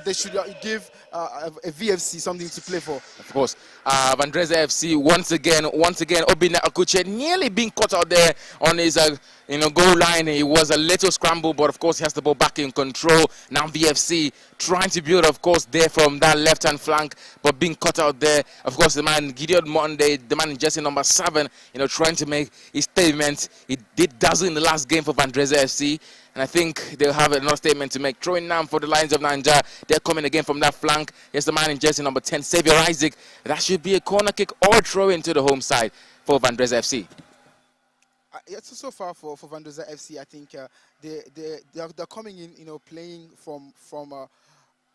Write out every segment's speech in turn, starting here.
They should give a VFC something to play for. Of course, Vandrezzer FC once again, Obina Akuche nearly being caught out there on his goal line. It was a little scramble, but of course he has the ball back in control. Now VFC trying to build, of course, there from that left-hand flank, but being caught out there. Of course, the man Gideon Monday, the man in jersey number 7, trying to make his statement. He did dazzle in the last game for Vandrezzer FC. And I think they'll have another statement to make. Throwing now for the Lions of Nigeria. They're coming again from that flank. Here's the man in jersey number 10, Xavier Isaac. That should be a corner kick or throw into the home side for Vandrezzer FC. So far for Vandrezzer FC, I think they're coming in, playing from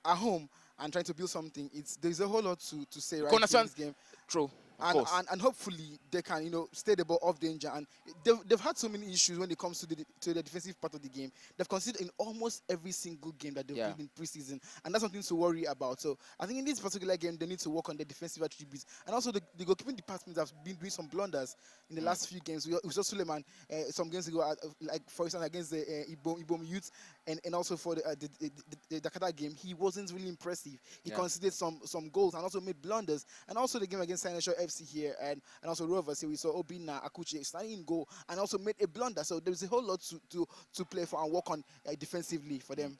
at home and trying to build something. There's a whole lot to say right in this game. True. And hopefully they can stay the ball off danger, and they've had so many issues when it comes to the defensive part of the game. They've conceded in almost every single game that they've played in preseason, and that's something to worry about. So I think in this particular game they need to work on their defensive attributes, and also the goalkeeping department has been doing some blunders in the last few games. We saw Suleiman some games ago, like for instance against the Ibom Youth, and also for the Dakar game, he wasn't really impressive. He conceded some goals and also made blunders, and also the game against Signation FC here and also Rovers here, we saw Obina Akuche standing in goal and also made a blunder. So there's a whole lot to play for and work on defensively for them.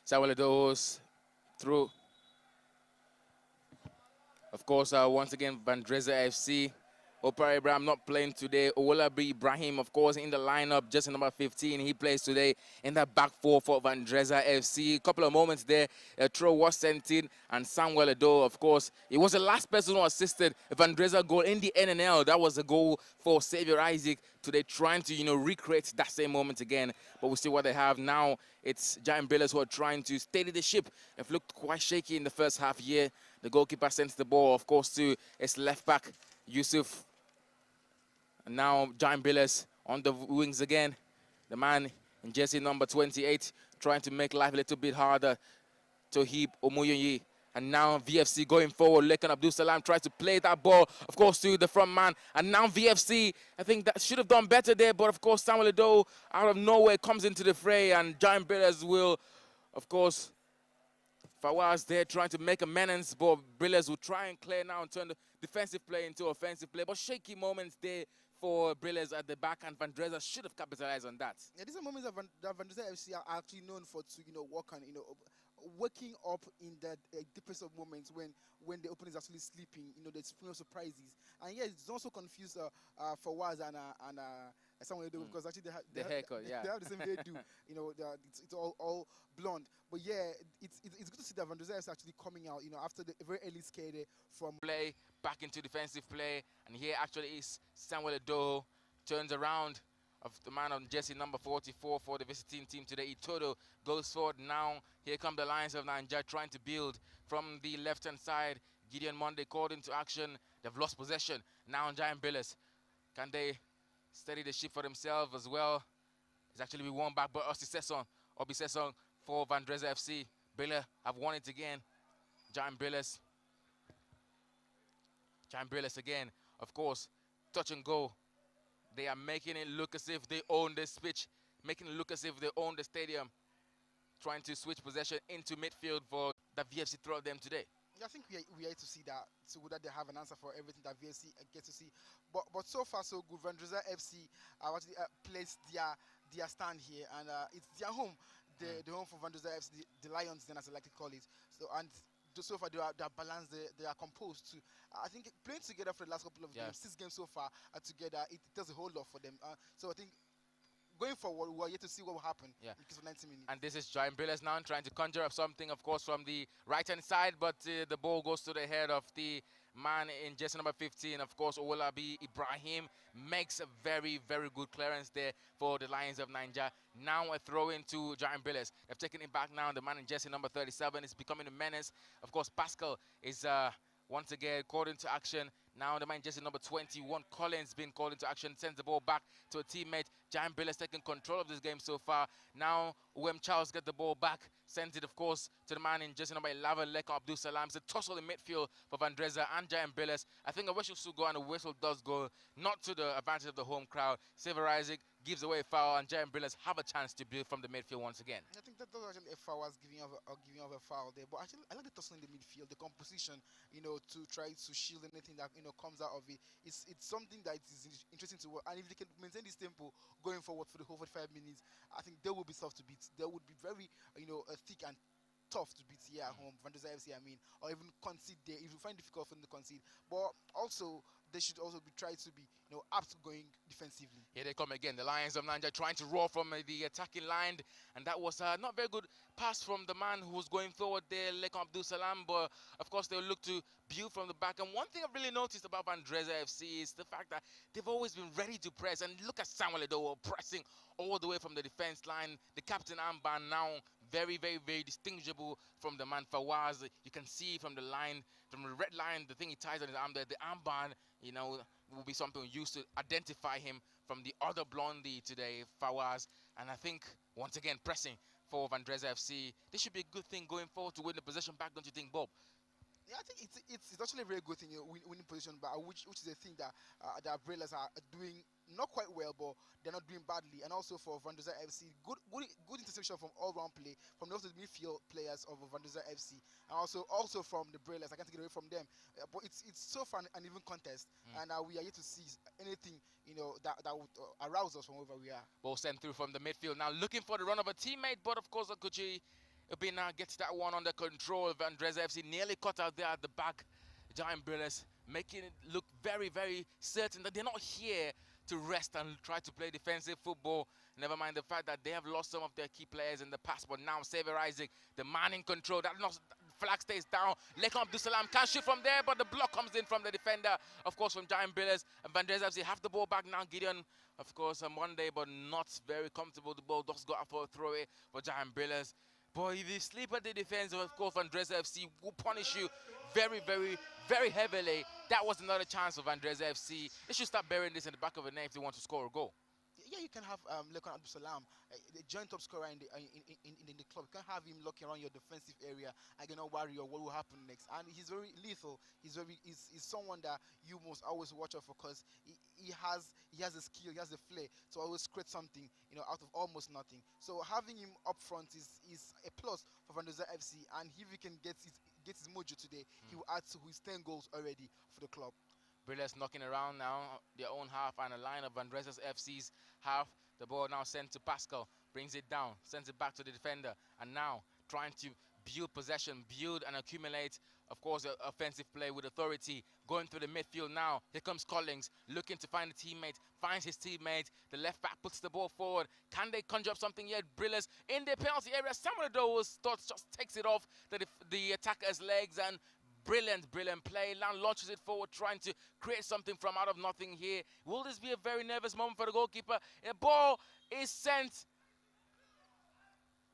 Samuel Edo's through. Of course, once again, Vandrezzer FC. Opera Ibrahim not playing today. Owolabi Ibrahim, of course, in the lineup, just in number 15. He plays today in the back four for Vandrezzer FC. A couple of moments there, a throw was sent in, and Samuel Edo, of course, he was the last person who assisted a Vandrezzer goal in the NNL. That was a goal for Xavier Isaac today, trying to, recreate that same moment again. But we see what they have now. It's Giant Brillars who are trying to steady the ship. They've looked quite shaky in the first half here. The goalkeeper sends the ball, of course, to his left back, Yusuf. And now Giant Brillars on the wings again. The man in jersey number 28 trying to make life a little bit harder. Tohib Omoyoyi. And now VFC going forward. Lekan Abdul Salam tries to play that ball, of course, to the front man. And now VFC, I think that should have done better there. But, of course, Samuel Edo out of nowhere comes into the fray. And Giant Brillars will, of course, Fawaz there trying to make amends, but Brillars will try and clear now and turn the defensive play into offensive play. But shaky moments there for Brillars at the back, and Vandrezzer should have capitalized on that. Yeah, these are moments that Vandrezzer FC are actually known for to work on, waking up in the deepest of moments when the opponent is actually sleeping. There's no surprises, and yeah, it's also confused Fawaz and Samuel Edo because actually they have the same hairdo. It's all blonde. But yeah, it's good to see that Vandrezzer is actually coming out. After the very early scare from play back into defensive play, and here actually is Samuel Edo turns around of the man on jersey number 44 for the visiting team today. Itodo goes forward now. Here come the Lions of Nigeria trying to build from the left-hand side. Gideon Monday called into action. They've lost possession. Now Giant Brillars. Can they steady the ship for themselves as well? It's actually been won back by Obi Sesson for Vandrezzer FC. Brillars have won it again. Giant Brillars. Giant Brillars again. Of course, touch and go. They are making it look as if they own this pitch, making it look as if they own the stadium, trying to switch possession into midfield for the VFC throw them today. Yeah, I think we are to see that, so that they have an answer for everything that VFC gets to see. But so far so good. Vandrezzer FC actually placed their stand here, and it's their home, the home for Vandrezzer FC, the Lions, then as I like to call it. So far they are balanced, they are composed too. I think playing together for the last couple of games, 6 games so far together, it does a whole lot for them. So I think going forward, we are yet to see what will happen in case of 90 minutes. And this is Giant Brillars now trying to conjure up something, of course, from the right-hand side, but the ball goes to the head of the man in jersey number 15, of course. Owolabi Ibrahim makes a very, very good clearance there for the Lions of Nigeria. Now a throw into Giant Brillars. They've taken it back now. The man in jersey number 37 is becoming a menace. Of course, Pascal is once again called into action. Now the man in jersey number 21, Collins, being called into action, sends the ball back to a teammate. Giant Brillars taking control of this game so far. Now Uwem Charles get the ball back, sends it, of course, to the man in jersey number 11, Lekan Abdul Salam. It's a tussle in midfield for Vandrezzer and Giant Brillars. I think a whistle should go, and a whistle does go, not to the advantage of the home crowd. Xavier Isaac gives away a foul, and Giant Brillars have a chance to build from the midfield once again. I think that was actually a foul, was giving of a foul there. But actually, I like the tussle in the midfield, the composition, to try to shield anything that comes out of it. It's something that is interesting to watch. And if they can maintain this tempo going forward for the whole 45 minutes, I think they will be tough to beat. They would be very thick and tough to beat here at home, Vandrezzer FC, or even concede there if you find it difficult for them to concede. But also, they should also be try to be, apt going defensively. Here they come again, the Lions of Niger trying to roar from the attacking line, and that was not very good pass from the man who was going forward there, Lekon Abdul Salam. But of course, they'll look to build from the back. And one thing I've really noticed about Vandrezzer FC is the fact that they've always been ready to press. And look at Samuel Edowo pressing all the way from the defense line. The captain armband now very, very, very distinguishable from the man Fawaz. You can see from the line, from the red line, the thing he ties on his arm there, the armband, will be something used to identify him from the other blondie today, Fawaz. And I think, once again, pressing for Vandrezzer FC. This should be a good thing going forward to win the possession back, don't you think, Bob? Yeah, I think it's actually a very good thing, winning position back, which is a thing that that Brillars are doing not quite well, but they're not doing badly. And also for Vandrezzer FC, good interception from all-round play from the midfield players of Vandrezzer FC, and also from the Brillars. I can't take it away from them. But it's so fun and even contest, and we are yet to see anything that would arouse us from wherever we are. Ball sent through from the midfield now, looking for the run of a teammate, but of course Okuchi Obina gets that one under control. Vandrezzer FC nearly cut out there at the back. Giant Brillars making it look very, very certain that they're not here to rest and try to play defensive football. Never mind the fact that they have lost some of their key players in the past, but now Xavier Isaac, the man in control, that flag stays down. Lekon Abdul Salam can't shoot from there, but the block comes in from the defender, of course, from Giant Brillars. And Vandrezzer FC have the ball back now. Gideon, of course, on Monday, but not very comfortable. The ball just got out for a throw away for Giant Brillars. But if you sleep at the defense, of course, Vandrezzer FC will punish you very, very, very heavily. That was another chance for Vandrezzer FC. They should start burying this in the back of the net if they want to score a goal. Yeah, you can have Lekon Abdul Salam, the joint top scorer in the club. You can have him looking around your defensive area and not worry what will happen next. And he's very lethal. He's someone that you must always watch out for, because he has the skill, he has the flair to always create something out of almost nothing. So having him up front is a plus for Vandrezzer FC. And if he can get his mojo today, he will add to his 10 goals already for the club. Brillars knocking around now, their own half, and a line of Vandrezzer FC's half. The ball now sent to Pascal, brings it down, sends it back to the defender, and now trying to build possession, build and accumulate, of course, offensive play with authority. Going through the midfield now. Here comes Collins, looking to find a teammate, finds his teammate. The left back puts the ball forward. Can they conjure up something yet? Brillars in the penalty area. Some of those thoughts just takes it off the attacker's legs, and brilliant play. Now launches it forward, trying to create something from out of nothing here. Will this be a very nervous moment for the goalkeeper? The ball is sent.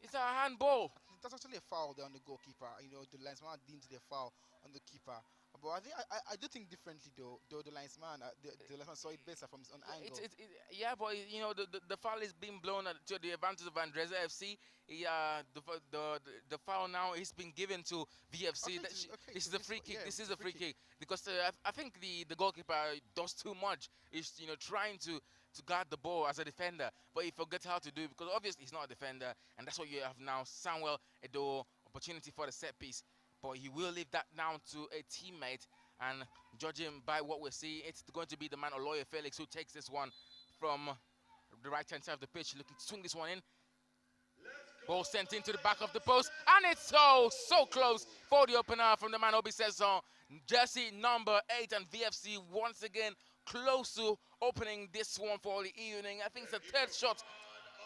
It's a handball. That's actually a foul there on the goalkeeper. The linesman deemed the foul on the keeper. But I do think differently though. The linesman saw it better from his own angle. Yeah, but the foul is being blown to the advantage of Vandrezzer FC. The foul now is being given to VFC. This is a free kick. This is a free kick because I think the goalkeeper does too much. He's trying to guard the ball as a defender, but he forgets how to do it because obviously he's not a defender, and that's what you have now. Samuel Edo, opportunity for the set piece. But he will leave that down to a teammate, and judging by what we're seeing, it's going to be the man Oloye Felix who takes this one from the right-hand side of the pitch, looking to swing this one in. Ball sent into the back of the post, and it's so close for the opener from the man Obi Sesson. Jersey number 8, and VFC once again close to opening this one for the evening. I think it's the third shot.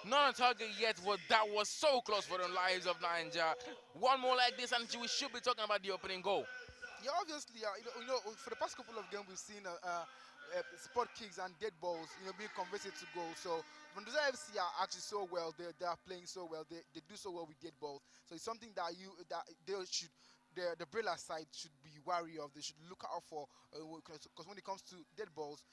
Not on target yet, but that was so close for the Lions of Niger. One more like this, and we should be talking about the opening goal. Yeah, obviously, for the past couple of games, we've seen spot kicks and dead balls, being converted to goals. So Vandrezzer FC are actually so well. They are playing so well. They do so well with dead balls. So it's something that they should. The Brillars side should be wary of. They should look out for, because when it comes to dead balls,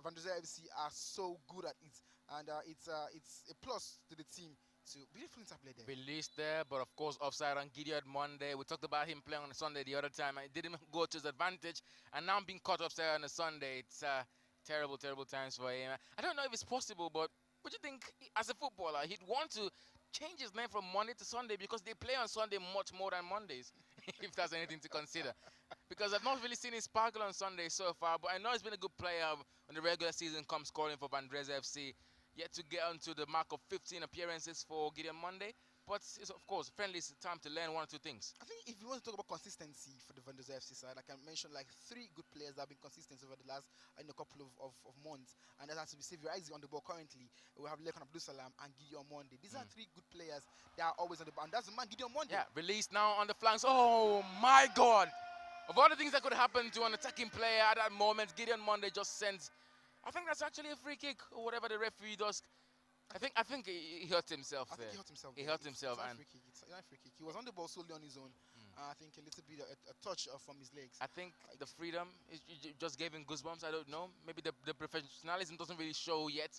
Vandrezzer FC are so good at it, and it's a plus to the team. So beautiful interplay there. Released there, but of course offside on Gideon Monday. We talked about him playing on a Sunday the other time, and it didn't go to his advantage, and now being caught offside on a Sunday. It's terrible times for him. I don't know if it's possible, but Would you think, as a footballer, he'd want to change his name from Monday to Sunday because they play on Sunday much more than Mondays, if there's anything to consider? Because I've not really seen him sparkle on Sunday so far, but I know he's been a good player when the regular season comes scoring for Vandrezzer FC. Yet to get onto the mark of 15 appearances for Gideon Monday. But it's, of course, friendly is time to learn one or two things. I think if you want to talk about consistency for the Vandrezzer FC side, I can mention like 3 good players that have been consistent over the last in a couple of months, and that has to be Xavier Isaac on the ball currently. We have Lekan Abdul Salam and Gideon Monday. These are 3 good players that are always on the ball, and that's the man, Gideon Monday. Yeah, released now on the flanks. Oh my God! Of all the things that could happen to an attacking player at that moment, Gideon Monday just sends. I think that's actually a free kick or whatever the referee does. I think he hurt himself there. He hurt himself. It's not a free kick. He was on the ball solely on his own. I think a little bit a touch from his legs. I think the freedom just gave him goosebumps. I don't know. Maybe the professionalism doesn't really show yet.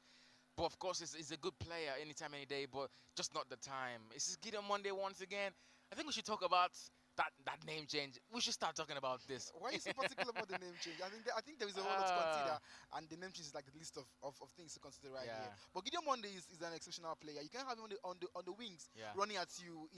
But of course, he's a good player anytime, any day. But just not the time. This is Gideon Monday once again. I think we should talk about that name change. We should start talking about this. Why are you so particular about the name change? I think there is a whole lot to consider, and the name change is like the list of things to consider right here. But Gideon Monday is an exceptional player. You can't have him on the wings running at you.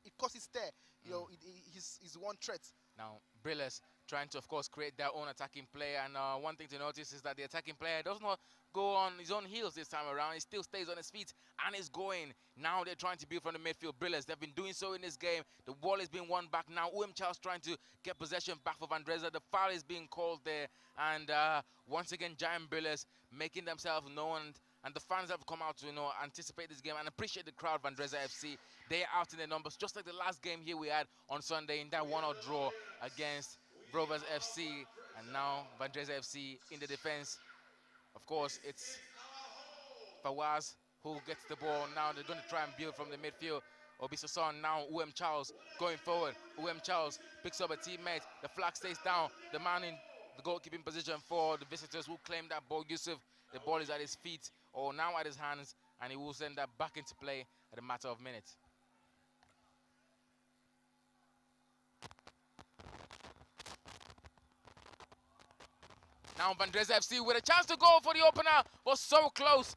It causes stir. You know, he's one threat. Now, Brillars trying to, of course, create their own attacking player. And one thing to notice is that the attacking player does not go on his own heels this time around. He still stays on his feet and is going. Now they're trying to build from the midfield. Brillars, they've been doing so in this game. The ball is being won back now. Charles trying to get possession back for Vandrezzer. The foul is being called there. And once again, Giant Brillars making themselves known. And the fans have come out to anticipate this game and appreciate the crowd. Vandrezzer FC, they are out in their numbers, just like the last game here we had on Sunday in that 1-0 draw against Brillars FC. And now Vandrezzer FC in the defense. Of course, it's Fawaz who gets the ball. Now they're going to try and build from the midfield. Obisoson now, Charles going forward. Charles picks up a teammate. The flag stays down. The man in the goalkeeping position for the visitors who claim that ball. Yusuf, the ball is at his feet or now at his hands, and he will send that back into play at a matter of minutes. Now Vandrezzer FC with a chance to go for the opener, but so close,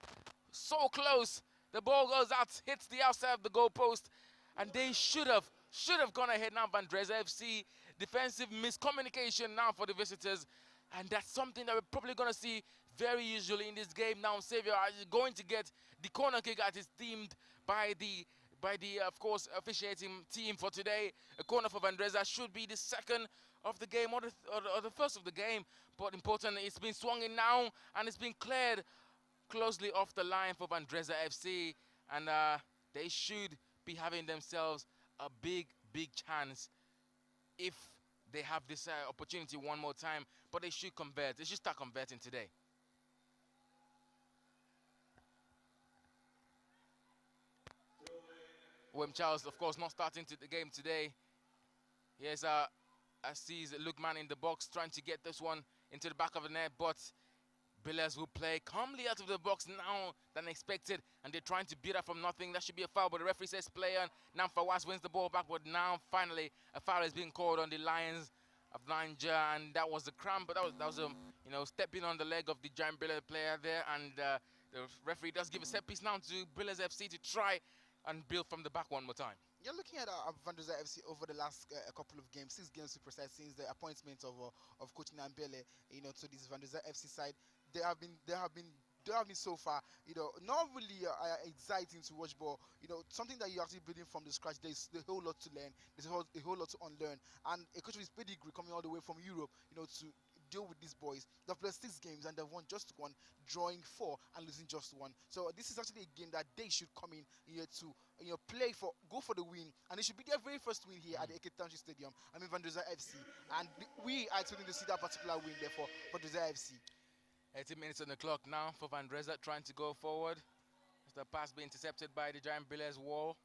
so close. The ball goes out, hits the outside of the goalpost, and they should have gone ahead now. Vandrezzer FC, defensive miscommunication now for the visitors, and that's something that we're probably going to see very usually in this game. Now Xavier is going to get the corner kick that is deemed by the of course officiating team for today. A corner for Vandrezzer should be the second of the game or the first of the game, but important, it's been swung in now and it's been cleared closely off the line for Vandrezzer FC, and they should be having themselves a big chance if they have this opportunity one more time. But they should convert. They should start converting today. Charles, of course, not starting the game today. Here's sees Lookman in the box trying to get this one into the back of the net, but Brillars will play calmly out of the box now than expected, and they're trying to beat up from nothing. That should be a foul, but the referee says play on. Now Fawaz wins the ball back, but now finally a foul is being called on the Lions of Niger, and that was the cramp, but that was stepping on the leg of the Giant Brillars player there, and the referee does give a set piece now to Brillars FC to try and build from the back one more time. You're looking at Vandrezzer FC over the last couple of games, 6 games to precise, since the appointment of Coach Nambele, to this Vandrezzer FC side. They have been so far, not really exciting to watch, but something that you're actually building from the scratch. There's a whole lot to learn. There's a whole lot to unlearn, and a coach with his pedigree coming all the way from Europe, to deal with these boys. They've played 6 games and they've won just 1, drawing 4 and losing just 1. So this is actually a game that they should come in here to play for, go for the win, and it should be their very first win here at the AK Township Stadium. I mean Vandrezzer FC, and we are expecting to see that particular win there for Vandrezzer FC. 18 minutes on the clock now for Vandrezzer trying to go forward. The pass being intercepted by the Giant Brillars wall,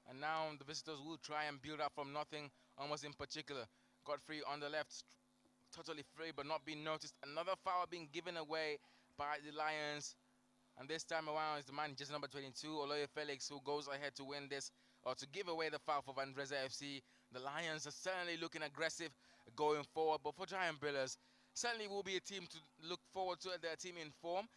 and now the visitors will try and build up from nothing, almost in particular. Godfrey on the left, totally free but not being noticed. Another foul being given away by the Lions, and this time around is the man just number 22, Oloye Felix, who goes ahead to win this, or to give away the foul for Vandrezzer FC. The Lions are certainly looking aggressive going forward, but for Giant Brillars, certainly will be a team to look forward to, their team in form.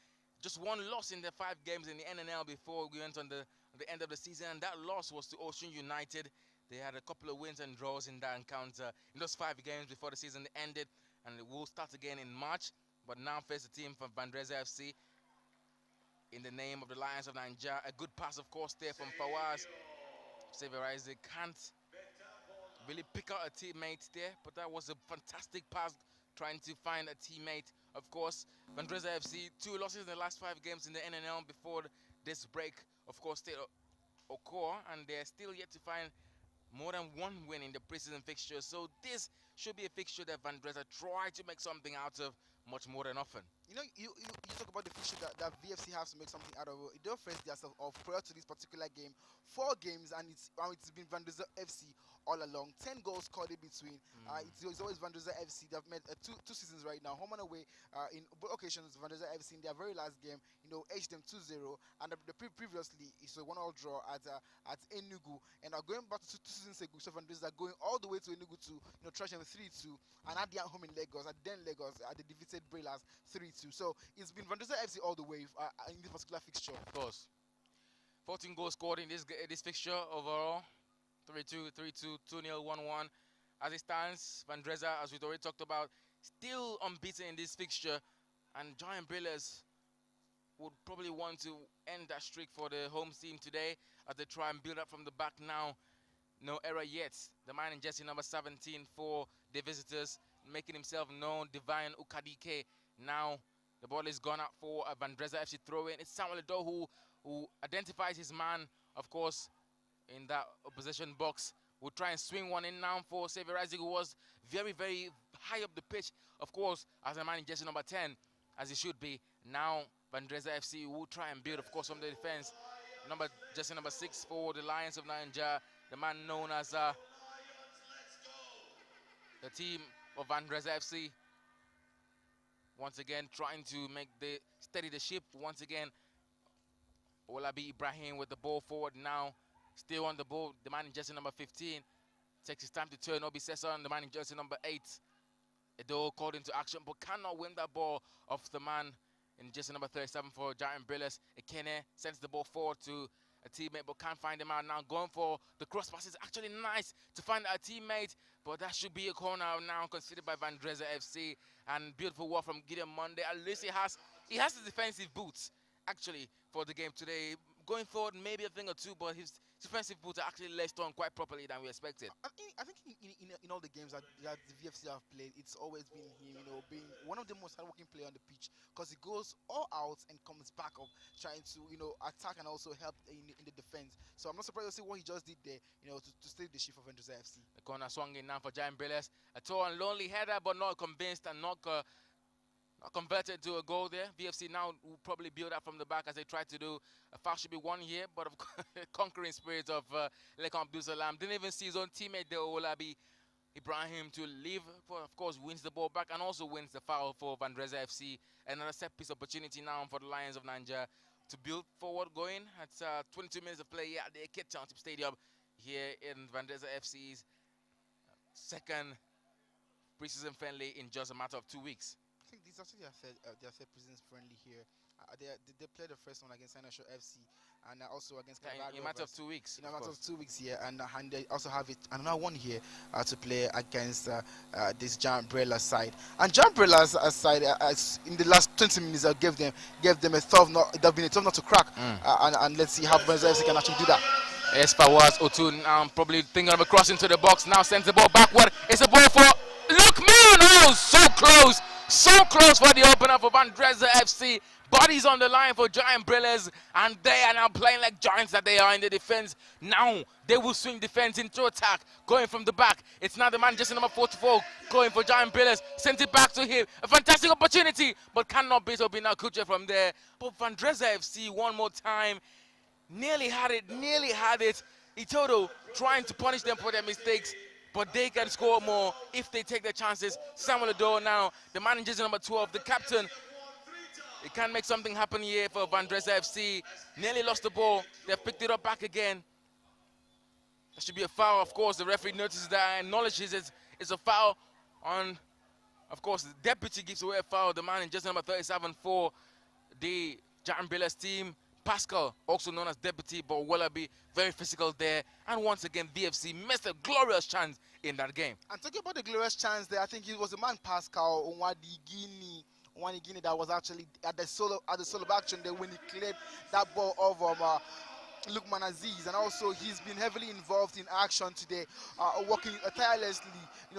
just one loss in the 5 games in the NNL before we went on the end of the season, and that loss was to Ocean United. They had a couple of wins and draws in that encounter in those 5 games before the season ended, and it will start again in March. But now face a team from Vandrezzer FC in the name of the Lions of Nigeria. A good pass, of course, there from Fawaz. Vandrezzer can't really pick out a teammate there, but that was a fantastic pass, trying to find a teammate. Of course, Vandrezzer FC, 2 losses in the last 5 games in the NNL before this break, of course, still occur, and they're still yet to find more than 1 win in the preseason fixture. So this should be a fixture that Vandrezzer try to make something out of much more than often. You know, you talk about the fixture that VFC has to make something out of it. They don't face themselves off prior to this particular game. 4 games, and it's been Vandrezzer FC all along. 10 goals scored in between. It's always Vandrezzer FC. They've made two seasons right now, home and away. In both occasions, Vandrezzer FC in their very last game, edged them 2-0. And previously, it's a 1-all draw at Enugu. And going back to 2 seasons ago, so Vandrezzer going all the way to Enugu to trash them 3-2. And at their home in Lagos, they defeated Brillars 3-2. So it's been Vandrezzer FC all the way in this particular fixture. Of course. 14 goals scored in this fixture overall. 3-2, 3-2, 2-0, 1-1. As it stands, Vandrezzer, as we've already talked about, still unbeaten in this fixture. And Giant Brillars would probably want to end that streak for the home team today as they try and build up from the back now. No error yet. The man in jersey number 17 for the visitors, making himself known, Divine Ukadike. Now the ball is gone out for a Vandrezzer FC throw-in. It's Samuel Edo who identifies his man, of course, in that opposition box. Will try and swing one in now for Xavier Isaac, who was very, very high up the pitch, of course, as a man in jersey number 10, as he should be. Now Vandrezzer FC will try and build, of course, from the defense. Jersey number 6 for the Lions of Nigeria, the man known as the team of Vandrezzer FC. Once again, trying to steady the ship. Once again, Olabi Ibrahim with the ball forward now. Still on the ball, the man in jersey number 15. Takes his time to turn. Obi Sesson, the man in jersey number 8. Edo called into action, but cannot win that ball off the man in jersey number 37 for Giant Brillars. Ekene sends the ball forward to a teammate, but can't find him out now. Going for the cross pass is actually nice to find a teammate, but that should be a corner now considered by Vandrezzer FC. And beautiful work from Gideon Monday. At least he has the defensive boots actually for the game today. Going forward, maybe a thing or two, but his defensive boots are actually laced on quite properly than we expected. I think in all the games that the VFC have played, it's always been him, being one of the most hardworking players on the pitch, because he goes all out and comes back up, trying to attack and also help in the defense. So I'm not surprised to see what he just did there, to steady the shift of Vandrezzer FC. The corner swung in now for Giant Brillars. A tall and lonely header, but not convinced and not converted to a goal there. VFC now will probably build up from the back as they try to do. A foul should be won here, but of course, conquering spirit of Lekan Abdul Salam didn't even see his own teammate there, Olabi Ibrahim, to leave. Of course, wins the ball back and also wins the foul for Vandrezzer FC. Another set piece opportunity now for the Lions of Nigeria to build forward going. It's 22 minutes of play here at the Cape Township Stadium here in Vandrezzer FC's second preseason friendly in just a matter of 2 weeks. I think this is actually their third preseason friendly here. They played the first one against Sinosho FC and also against in a matter of 2 weeks. In a matter of 2 weeks here, and they also have another one here to play against this Giant Brillars side. And Giant Brillars side, in the last 20 minutes, gave them a tough nut. They've been a tough nut to crack. And let's see how Brillars FC can actually do that. Yes, Fawaz Otun probably thinking of a cross into the box. Now sends the ball backward. It's a ball for Lookman. Oh, so close. So close for the opener for Vandrezzer FC. Bodies on the line for Giant Brillars, and they are now playing like giants that they are in the defense. Now they will swing defense into attack, going from the back. It's now the man just number 44 going for Giant Brillars. Sent it back to him. A fantastic opportunity, but cannot beat Obina Kuche from there. But Vandrezzer FC one more time. Nearly had it. Itodo trying to punish them for their mistakes, but they can score more if they take their chances. Samuel Ador now, the man in jersey number 12, the captain. He can make something happen here for Vandrezzer FC. Nearly lost the ball. They've picked it up back again. There should be a foul, of course. The referee notices that and acknowledges it's a foul on, of course, the deputy gives away a foul. The man in jersey number 37 for the Giant Brillars team. Pascal, also known as Deputy, but Wallaby, very physical there. And once again, VFC missed a glorious chance in that game. And talking about the glorious chance there, I think it was the man Pascal Onwanigini that was actually at the solo action there when he cleared that ball over Lukman Aziz, and also he's been heavily involved in action today, working tirelessly,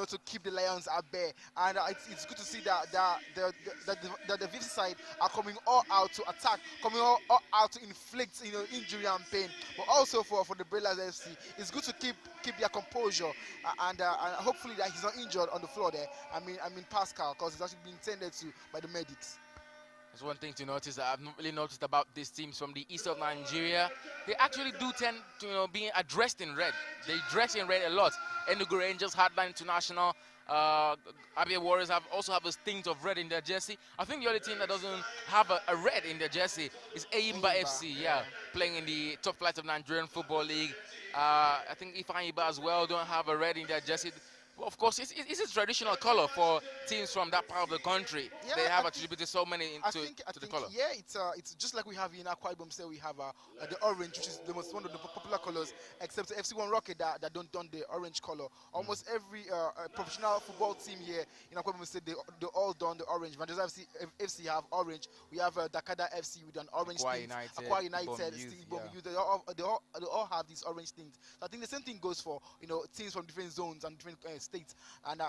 to keep the Lions at bay. And it's good to see that the VFC side are coming all out to attack, coming all out to inflict, injury and pain. But also for the Brillars FC, it's good to keep their composure, and hopefully that he's not injured on the floor there. I mean Pascal, because he's actually being tended to by the medics. There's one thing to notice that I've not really noticed about these teams from the east of Nigeria. They actually do tend to, being addressed in red. They dress in red a lot. Enugu Rangers, Hardline International, Abia Warriors also have a tint of red in their jersey. I think the only team that doesn't have a red in their jersey is Eyimba FC, playing in the top flight of Nigerian Football League. I think Ifeanyiba as well don't have a red in their jersey. Well, of course, it's a traditional color for teams from that part of the country. Yeah, they have attributed so many to the color. Yeah, it's just like we have in Akwa Ibom. Say we have the orange, which is one of the popular colors, except the FC1 Rocket that don't don the orange color. Almost every professional football team here in Akwa Ibom State, they all don the orange. Vandrezzer FC have orange. We have Dakada FC with an orange thing. Akwa United, they all have these orange things. So I think the same thing goes for teams from different zones and different states and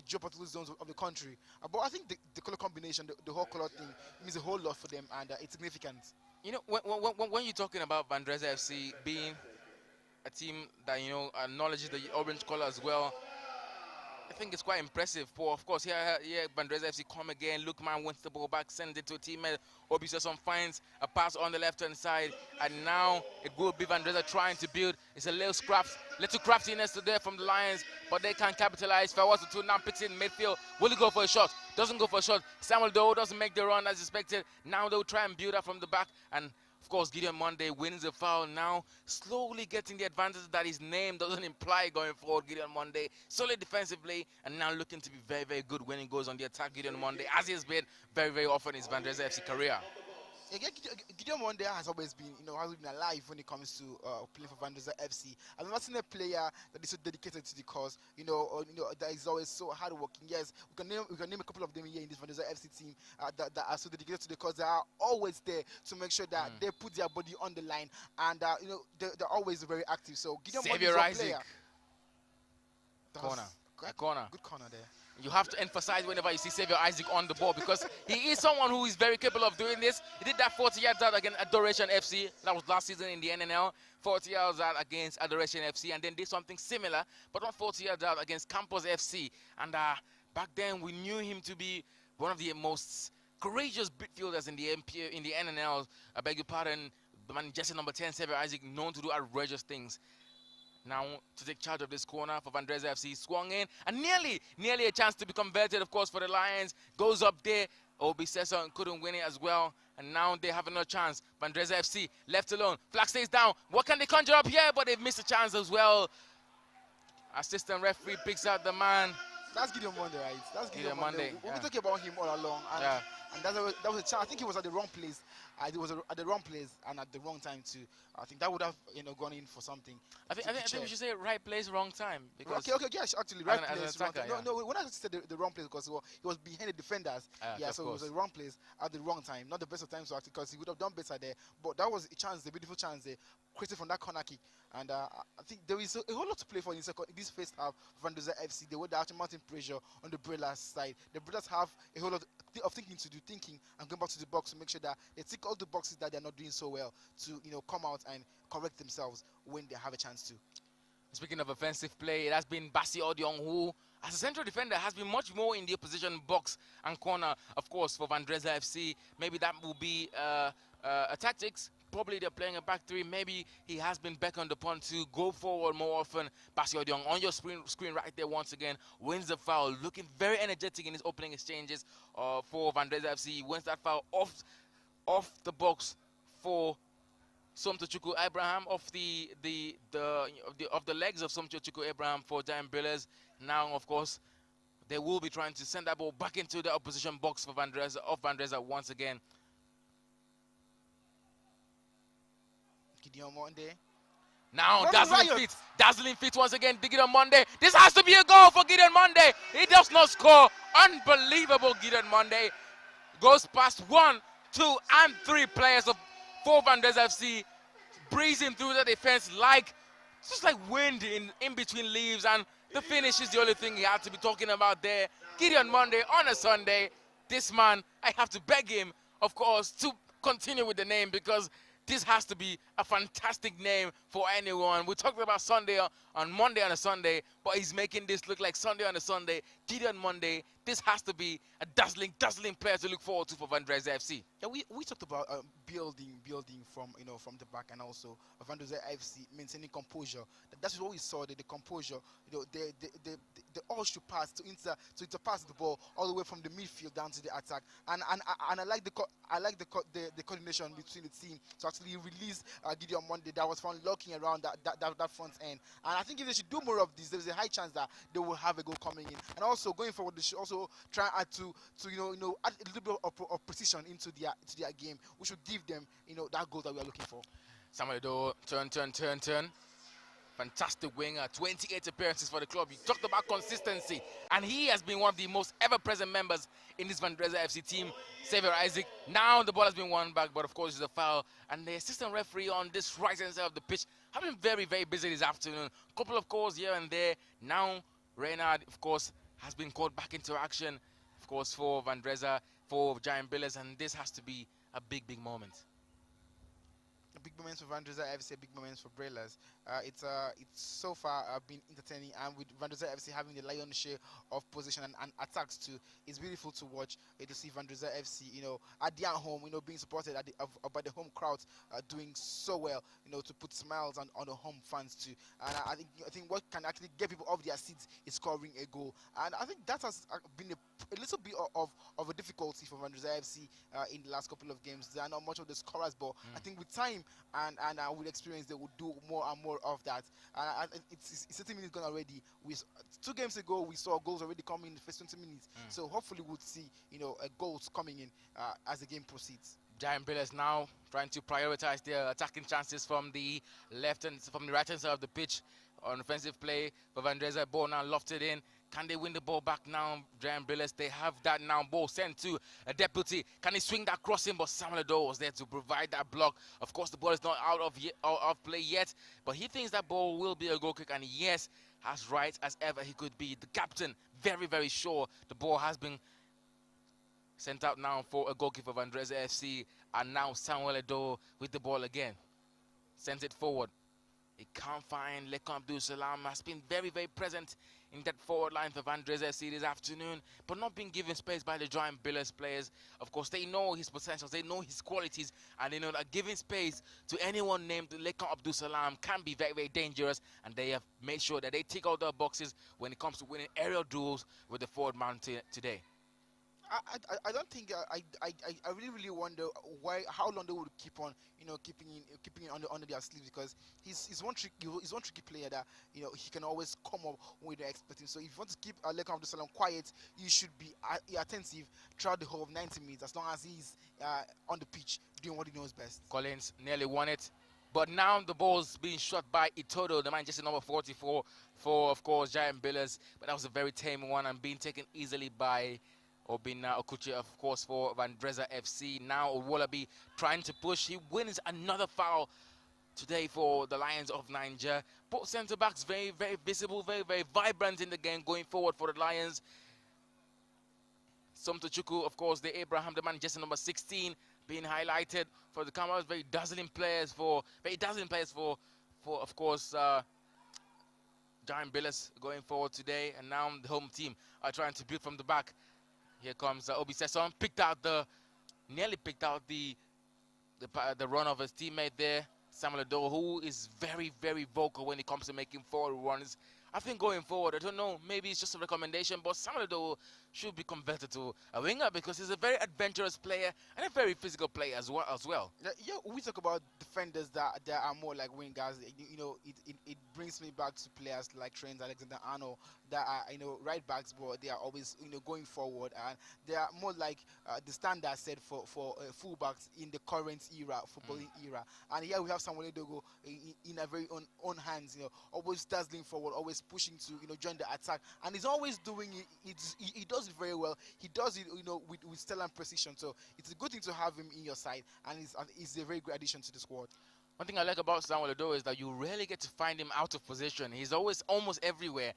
geopolitical zones of the country. But I think the color combination, the whole color thing, means a whole lot for them, and it's significant. When you're talking about Vandrezzer FC being a team that acknowledges the orange color as well, I think it's quite impressive. Of course, here Vandrezzer FC come again. Lookman wins the ball back, sends it to a teammate. Obiseson finds a pass on the left-hand side, and now it will be Vandrezzer trying to build. It's a little craftiness there from the Lions, but they can't capitalize. Fawaz to now picks in midfield. Will he go for a shot? Doesn't go for a shot. Samuel Doe doesn't make the run as expected. Now they'll try and build up from the back, and of course, Gideon Monday wins the foul, now slowly getting the advantage that his name doesn't imply going forward. Gideon Monday solid defensively, and now looking to be very, very good when he goes on the attack. Gideon Monday, as he has been very, very often in his Vandrezzer FC career. Gideon Monday has always been, alive when it comes to playing for Vandrezzer FC. I've never seen a player that is so dedicated to the cause, that is always so hardworking. Yes, we can name a couple of them here in this Vandrezzer FC team that are so dedicated to the cause. They are always there to make sure that they put their body on the line, and they're always very active. So Gideon Monday is a player. Corner. Good corner there. You have to emphasize whenever you see Xavier Isaac on the ball, because he is someone who is very capable of doing this. He did that 40 yards out against Adoration FC. That was last season in the NNL. 40 yards out against Adoration FC, and then did something similar, but not 40 yards out against Campus FC. And back then, we knew him to be one of the most courageous midfielders in the NNL. I beg your pardon, the man jersey number 10, Xavier Isaac, known to do outrageous things. Now to take charge of this corner for Vandrezzer FC, swung in, and nearly a chance to be converted, of course, for the Lions. Goes up there, Obiseson couldn't win it as well, and now they have another chance. Vandrezzer FC left alone, flag stays down. What can they conjure up here? But they've missed a chance as well. Assistant referee picks out the man. That's Gideon Monday, right? That's Gideon Monday. We've been talking about him all along, and that was a chance. I think he was at the wrong place. It was at the wrong place and at the wrong time too. I think that would have gone in for something. I think we should say right place, wrong time. Because okay, yes, actually right place, wrong time. No, when I said the wrong place, because he was behind the defenders. So it was the wrong place at the wrong time. Not the best of times to act, because he would have done better there. But that was a chance, a beautiful chance there, created from that corner kick. And I think there is a whole lot to play for in this first half. Vandrezzer FC, they were actually mounting pressure on the Brillars side. The Brillars have a whole lot of thinking and going back to the box to make sure that they tick all the boxes that they're not doing so well to come out and correct themselves when they have a chance to. Speaking of offensive play, it has been Basi Odiong, who, as a central defender, has been much more in the opposition box and corner, of course, for Vandrezzer FC. Maybe that will be a tactics. Probably they're playing a back three. Maybe he has been beckoned upon to go forward more often. Basi Odiong on your screen right there once again wins the foul, looking very energetic in his opening exchanges for Vandrezzer FC. He wins that foul off the box for Somtochukwu Abraham, off the legs of Somtochukwu Abraham for Giant Brillars. Now, of course, they will be trying to send that ball back into the opposition box for Vandrezzer once again. Gideon Monday. Now, dazzling feet once again, Gideon Monday. This has to be a goal for Gideon Monday. He does not score. Unbelievable, Gideon Monday. Goes past 1, 2, and 3 players for Vandrezzer FC, breezing through the defense just like wind in between leaves, and the finish is the only thing he had to be talking about there. Gideon Monday on a Sunday. This man, I have to beg him, of course, to continue with the name, because this has to be a fantastic name for anyone. We talked about Sunday on Monday on a Sunday, but he's making this look like Sunday on a Sunday. Gideon Monday, this has to be a dazzling player to look forward to for Vandrezzer FC. Yeah, we talked about building from from the back, and also Vandrezzer FC maintaining composure. That's what we saw. The composure, they all should pass to interpass the ball all the way from the midfield down to the attack. And I like the coordination between the team to actually release Gideon Monday that was found lurking around that front end. And I think if they should do more of this, there's a high chance that they will have a goal coming in. And also going forward, they should also try add to add a little bit of precision into their game, which will give them that goal that we are looking for. Samuel Edo, turn. Fantastic winger, 28 appearances for the club. You talked about consistency, and he has been one of the most ever-present members in this Vandrezzer FC team. Xavier Isaac, now the ball has been won back, but of course it's a foul. And the assistant referee on this right-hand side of the pitch have been very, very busy this afternoon. Couple of calls here and there. Now Reynard, of course, has been called back into action, of course, for Vandrezzer, for Giant Brillars, and this has to be a big, big moment. Big moments for Vandrezzer FC, big moments for Brillars. It's so far been entertaining, and with Vandrezzer FC having the lion's share of possession and attacks too, it's beautiful to watch. To see Vandrezzer FC, at their home, being supported by the home crowds, doing so well, to put smiles on the home fans too. And I think what can actually get people off their seats is scoring a goal, and I think that has been a little bit of a difficulty for Vandrezzer FC in the last couple of games. They are not much of the scorers, but I think with time and with experience, they will do more and more of that. And it's 30 minutes gone already. 2 games ago, we saw goals already coming in the first 20 minutes. So hopefully we'll see goals coming in as the game proceeds. Giant Brillars now trying to prioritize their attacking chances from the left and from the right hand side of the pitch on offensive play. For Vandrezzer, ball now lofted in. Can they win the ball back now, Giant Brillars? They have that now. Ball sent to a deputy. Can he swing that crossing? But Samuel Edo was there to provide that block. Of course, the ball is not out of play yet, but he thinks that ball will be a goal kick. And yes, as right as ever he could be. The captain, very, very sure the ball has been sent out now for a goal kick for Vandrezzer FC. And now Samuel Edo with the ball again. Sends it forward. He can't find Lekon Abdul Salam. Has been very, very present in that forward line for Vandrezzer FC this afternoon, but not being given space by the Giant Brillars players. Of course, they know his potentials, they know his qualities, and they know that giving space to anyone named Lekon Abdul Salam can be very, very dangerous, and they have made sure that they tick all their boxes when it comes to winning aerial duels with the forward man today. I don't think I really wonder how long they would keep on keeping it under their sleeves, because he's one tricky player that he can always come up when they're expecting. So if you want to keep Lekon Abdul Salam quiet, you should be attentive throughout the whole of 90 minutes, as long as he's on the pitch doing what he knows best. Collins nearly won it, but now the ball's being shot by Itodo, the Manchester number 44 for, of course, Giant Brillars, but that was a very tame one and being taken easily by Obina Okuche, of course, for Vandrezzer FC. Now Owolabi trying to push. He wins another foul today for the Lions of Niger. Both centre-backs very, very visible, very, very vibrant in the game going forward for the Lions. Somtochukwu, of course, the Abraham, the Manchester number 16, being highlighted for the cameras. Very dazzling players for, of course, Giant Brillars going forward today. And now the home team are trying to build from the back. Here comes Obi Sesson, nearly picked out the run of his teammate there, Samuel Edo, who is very, very vocal when it comes to making forward runs. I think going forward, I don't know, maybe it's just a recommendation, but Samuel Edo should be converted to a winger because he's a very adventurous player and a very physical player as well. Yeah, we talk about defenders that are more like wingers. It brings me back to players like Trent Alexander-Arnold that are right backs, but they are always going forward, and they are more like the standard set for fullbacks in the current era, footballing era. And here we have Samuel Edogo in a very own hands, always dazzling forward, always pushing to join the attack, and he's always doing it. He does it very well. He does it with stellar precision. So it's a good thing to have him in your side, and he's a very great addition to the squad. One thing I like about Samuel Eto'o is that you rarely get to find him out of position. He's always almost everywhere.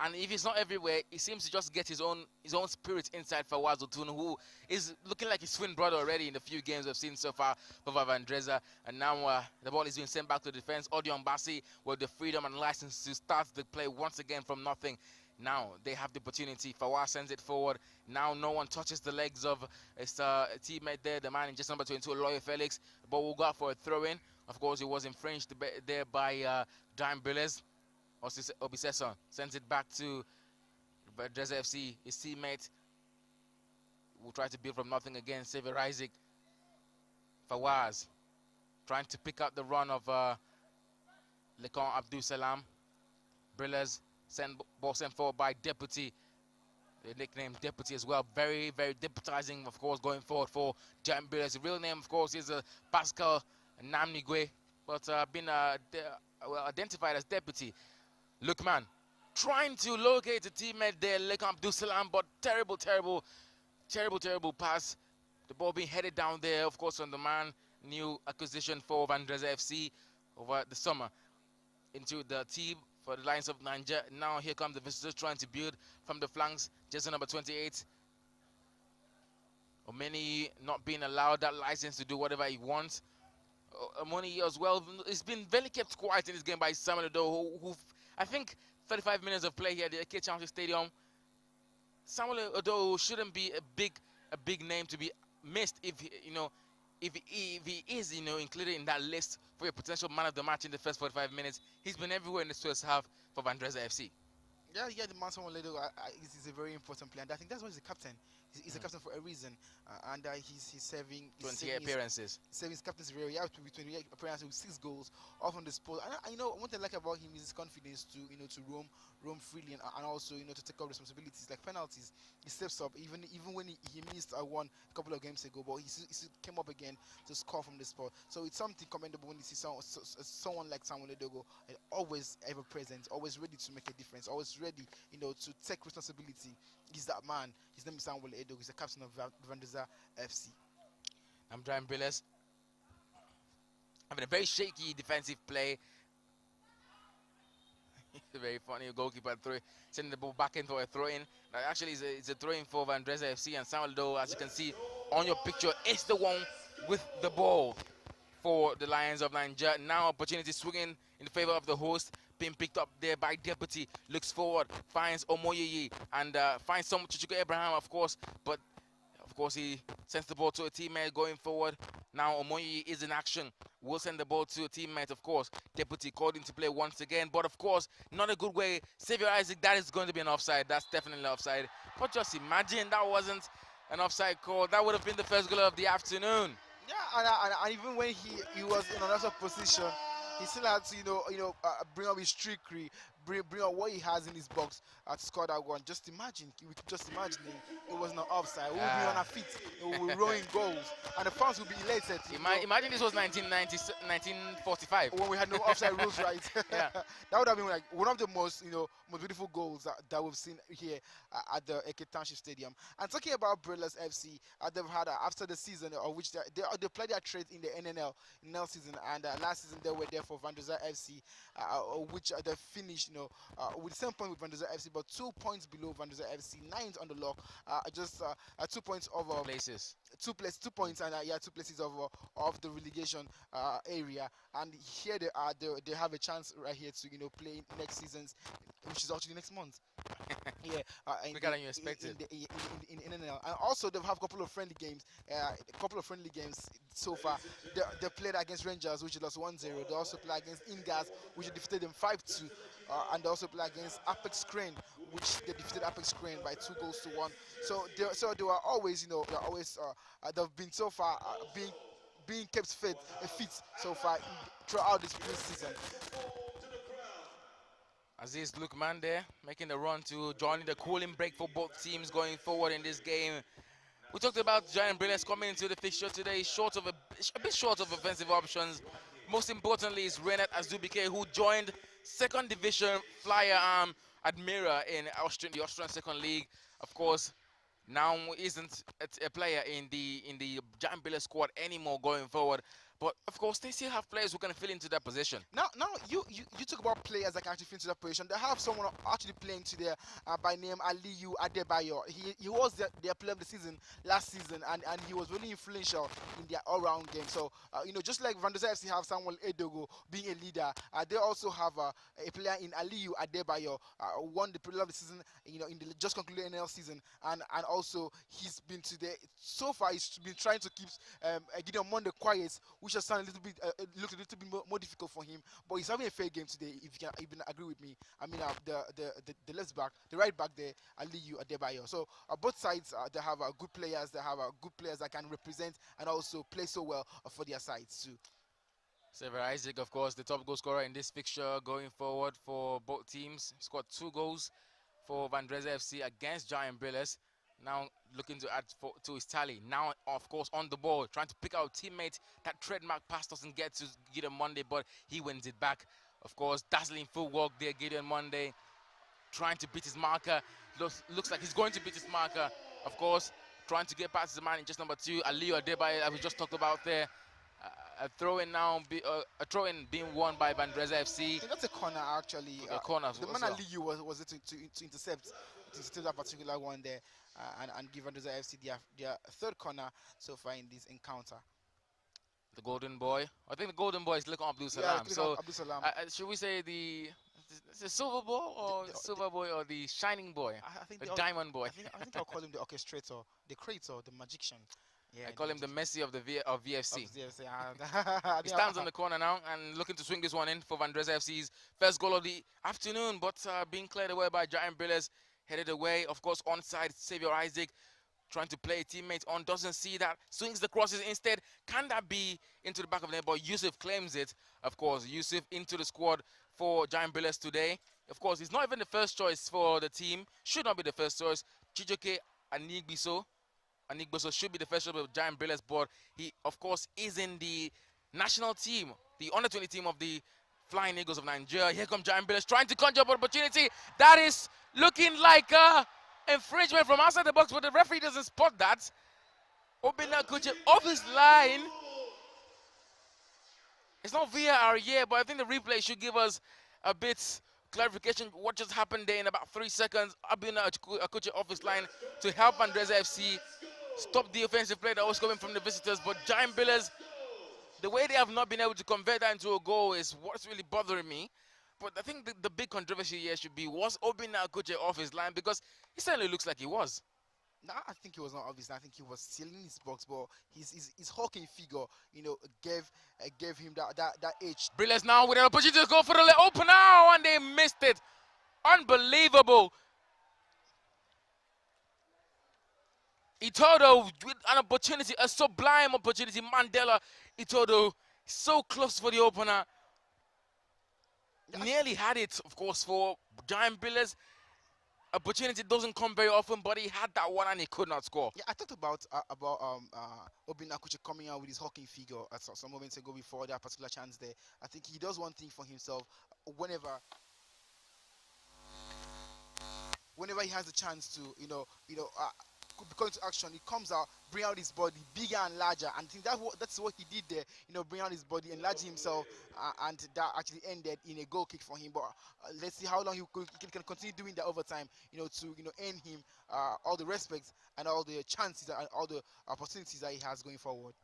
And if he's not everywhere, he seems to just get his own spirit inside for Wazotun, who is looking like his twin brother already in the few games we've seen so far for Vandrezzer. And now the ball is being sent back to defense. Odion Bassi with the freedom and license to start the play once again from nothing. Now they have the opportunity. Fawaz sends it forward. Now no one touches the legs of his teammate there, the man in just number 22, Loye Felix. The ball will go out for a throw-in. Of course, it was infringed there by Brillars. Obiseson sends it back to Vandrezzer FC. His teammate will try to build from nothing again. Xavier Isaac. Fawaz trying to pick up the run of Lekon Abdul Salam. Brillars ball sent forward by Deputy. The nickname Deputy as well. Very, very deputizing, of course, going forward for Giant Brillars. The real name, of course, is Pascal Namnigwe, but been identified as Deputy. Lukman trying to locate the teammate there, Lekon Abdul Salam, but terrible pass. The ball being headed down there, of course, on the man. New acquisition for Vandrezzer FC over the summer into the team for the Lions of Nigeria. Now here come the visitors trying to build from the flanks. Jersey number 28. Omeni not being allowed that license to do whatever he wants. Omoni as well. It's been very kept quiet in this game by Samuel Eto'o, who I think 35 minutes of play here at the AK Championship Stadium. Samuel Eto'o shouldn't be a big name to be missed if if he is included in that list for a potential man of the match in the first 45 minutes. He's been everywhere in the first half for Vandrezzer FC. Yeah, the man Samuel Eto'o is a very important player, and I think that's why he's a captain. He's a captain for a reason, and he's serving 28 appearances. Serving his captain's career. He has to be 28 appearances with 6 goals off on the spot. And one thing I like about him is his confidence to to roam freely and also to take up responsibilities like penalties. He steps up even when he missed one a couple of games ago, but he came up again to score from the spot. So it's something commendable when you see someone like Samuel Eto'o always ever present, always ready to make a difference, always ready to take responsibility. He's that man. His name is Samuel Eto'o. He's the captain of Vandrezzer FC. I'm trying Brillars. Having a very shaky defensive play. Very funny goalkeeper sending the ball back in for a throw-in. Actually, it's a throw-in for Vandrezzer FC, and Samuel Eto'o, as you can see on your picture, is the one with the ball for the Lions of Nigeria. Now opportunity swinging in favor of the host, being picked up there by Deputy. Looks forward, finds Omoyeye, and finds some Chichuko Abraham, of course, but of course he sends the ball to a teammate going forward. Now Omoyeye is in action. Will send the ball to a teammate, of course. Deputy called into play once again, but of course, not a good way. Xavier Isaac, that is going to be an offside. That's definitely an offside. But just imagine that wasn't an offside call. That would have been the first goal of the afternoon. Yeah, and even when he was in another position, he still had to bring up his trickery, bring up what he has in his box to score that one. Just imagine, it was not offside. We'll be on our feet, we're rowing goals, and the fans will be elated. Imagine this was 1945 when we had no offside rules, right? Yeah. That would have been like one of the most most beautiful goals that we've seen here at the AK Township Stadium. And talking about Brillars FC, they've had after the season of which they played their trade in the NL season, and last season they were there for Vandrezzer FC, which they finished with the same point with Vandrezzer FC, but 2 points below Vandrezzer FC, 9th on the log, just 2 points over places. 2 points, and 2 places of the relegation area. And here they have a chance right here to play next season's which is actually next month. Yeah, Quicker than you expected. In NNL, and also they have a couple of friendly games. So far. They played against Rangers, which lost 1-0. They also play against Ingas, which defeated them 5-2, and they also play against Apex Crane, which they defeated Apex Crane by 2-1. So they were always, they're always they've been so far being kept fit so far throughout this preseason. Aziz Lukman there, making the run to joining the cooling break for both teams going forward in this game. We talked about Giant Brillars coming into the fixture today, a bit short of offensive options. Most importantly is Renat Azubike, who joined second division Flyer Admira in the Austrian second league. Of course, now isn't a player in the Giant Brillars squad anymore going forward. But of course, they still have players who can fill into that position. Now, you talk about players that can actually fit into that position. They have someone actually playing today by name Aliyu Adebayo. He was their player of the season last season, and he was really influential in their all-round game. So just like Vandrezzer FC have Samuel Edogo being a leader, they also have a player in Aliyu Adebayo, won the player of the season, in the just concluded NL season, and also he's been today. So far, he's been trying to keep Gideon Monday quiet, which has sounded looked a little bit more difficult for him, but he's having a fair game today. If you can even agree with me, I mean the left back, the right back there, Aliyu Adebayo. So both sides they have good players. They have good players that can represent and also play so well for their sides too. Sever Isaac, of course, the top goal scorer in this fixture going forward for both teams. Scored 2 goals for Vandrezzer FC against Giant Brillars. Now looking to add to his tally. Now, of course, on the ball, trying to pick out teammate. That trademark pass doesn't get to Gideon Monday, but he wins it back. Of course, dazzling footwork there, Gideon Monday, trying to beat his marker. Looks like he's going to beat his marker. Of course, trying to get past the man in just number 2, Aliyu Adebayo, that we just talked about there. A throw-in now, a throw-in being won by Vandrezzer FC. That's a corner, actually. A corner. The man Aliyu was it to intercept that particular one there, and give Vandrezzer FC their third corner so far in this encounter. The golden boy. I think the golden boy is Lekon Abdul Salam. Yeah, so Abdul Salam. Should we say the silver boy or silver boy or the shining boy? I think the diamond boy. I think I'll call him the orchestrator, the creator, the magician. Yeah, I call him the Messi of VFC. Of He stands on the corner now and looking to swing this one in for Vandrezzer FC's first goal of the afternoon, but being cleared away by Giant Brillars, headed away. Of course, onside, Xavier Isaac trying to play a teammate on, doesn't see that, swings the crosses instead. Can that be into the back of the net? But Yusuf claims it. Of course, Yusuf into the squad for Giant Brillars today. Of course, he's not even the first choice for the team. Should not be the first choice. Chijoke Anigbiso should be the first choice of Giant Brillars, but he, of course, is in the national team, the under-20 team of the Flying Eagles of Nigeria. Here come Giant Brillars trying to conjure up an opportunity. That is looking like infringement from outside the box, but the referee doesn't spot that. Obinna Kuche off his line. It's not VAR yet, but I think the replay should give us a bit clarification what just happened there in about 3 seconds. Obinna Kuche off his line to help Vandrezzer FC stop the offensive play that was coming from the visitors. But Giant Brillars, the way they have not been able to convert that into a goal is what's really bothering me. But I think the big controversy here should be, was Obinna Kuche off his line? Because he certainly looks like he was. No, I think he was not obvious. I think he was still in his box, but his hulking figure, gave him that edge. Brillars now with an opportunity to go for the open now, and they missed it. Unbelievable. Itodo with an opportunity, a sublime opportunity. Mandela Itodo so close for the opener. Nearly had it, of course, for Giant Brillars. Opportunity doesn't come very often, but he had that one and he could not score. Yeah, I talked about Obinna Kuche coming out with his hulking figure some moments ago before that particular chance there. I think he does one thing for himself whenever he has the chance to, go into action. He comes out, bring out his body bigger and larger, and I think that's what he did there. Bring out his body, enlarge himself, and that actually ended in a goal kick for him. But let's see how long he can continue doing that over time. To earn him all the respect and all the chances and all the opportunities that he has going forward.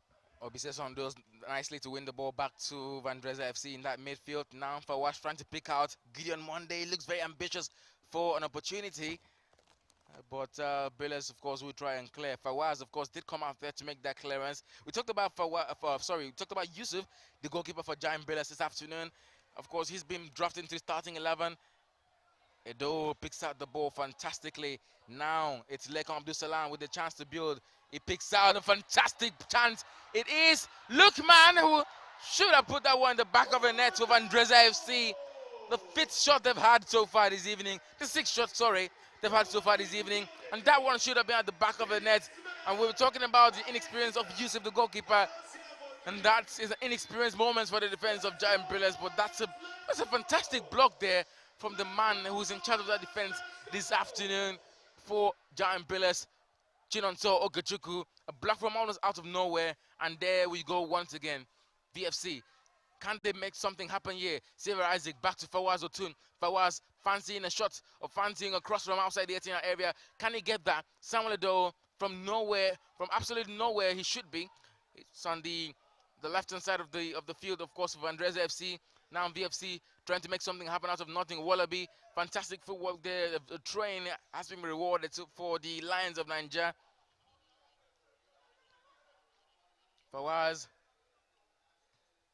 Obiseson does nicely to win the ball back to Vandrezzer FC in that midfield. Now Fawaz trying to pick out Gideon Monday. Looks very ambitious for an opportunity. But Brillars, of course, will try and clear. Fawaz, of course, did come out there to make that clearance. We talked about we talked about Yusuf, the goalkeeper for Giant Brillars this afternoon. Of course, he's been dropped into the starting 11. Edo picks out the ball fantastically. Now it's Lekon Abdul-Salam with the chance to build. He picks out a fantastic chance. It is Lukman who should have put that one in the back of the net for Vandrezzer FC. The 5th shot they've had so far this evening. The 6th shot, sorry, they've had so far this evening. And that one should have been at the back of the net. And we were talking about the inexperience of Yusuf, the goalkeeper. And that is an inexperienced moment for the defense of Giant Brillars. But that's a fantastic block there from the man who's in charge of that defense this afternoon for Giant Brillars, Chinonso Ogachukwu. A block from almost out of nowhere, and there we go once again. VFC, can they make something happen here? Xavier Isaac back to Fawaz Otun. Fawaz fancying a shot or fancying a cross from outside the 18-yard area. Can he get that? Samuel Edo from nowhere, from absolutely nowhere he should be. It's on the left-hand side of the field, of course, for Vandrezzer FC. Now VFC trying to make something happen out of nothing. Wallaby, fantastic footwork there. The train has been rewarded for the Lions of Nigeria. Fawaz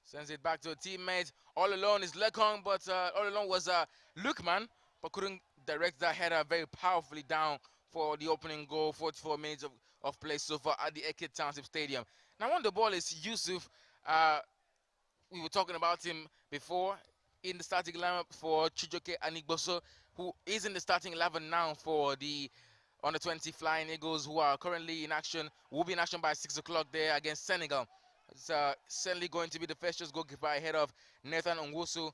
sends it back to a teammate. All alone is Lekong, but all alone was Lukman, but couldn't direct that header very powerfully down for the opening goal. 44 minutes of play so far at the Eke Township Stadium. Now on the ball is Yusuf. We were talking about him before in the starting lineup for Chijoke Anigboso, who is in the starting 11 now for the under-20 Flying Eagles, who are currently in action, will be in action by 6 o'clock there against Senegal. It's certainly going to be the first choice goalkeeper ahead of Nathan Nwusu.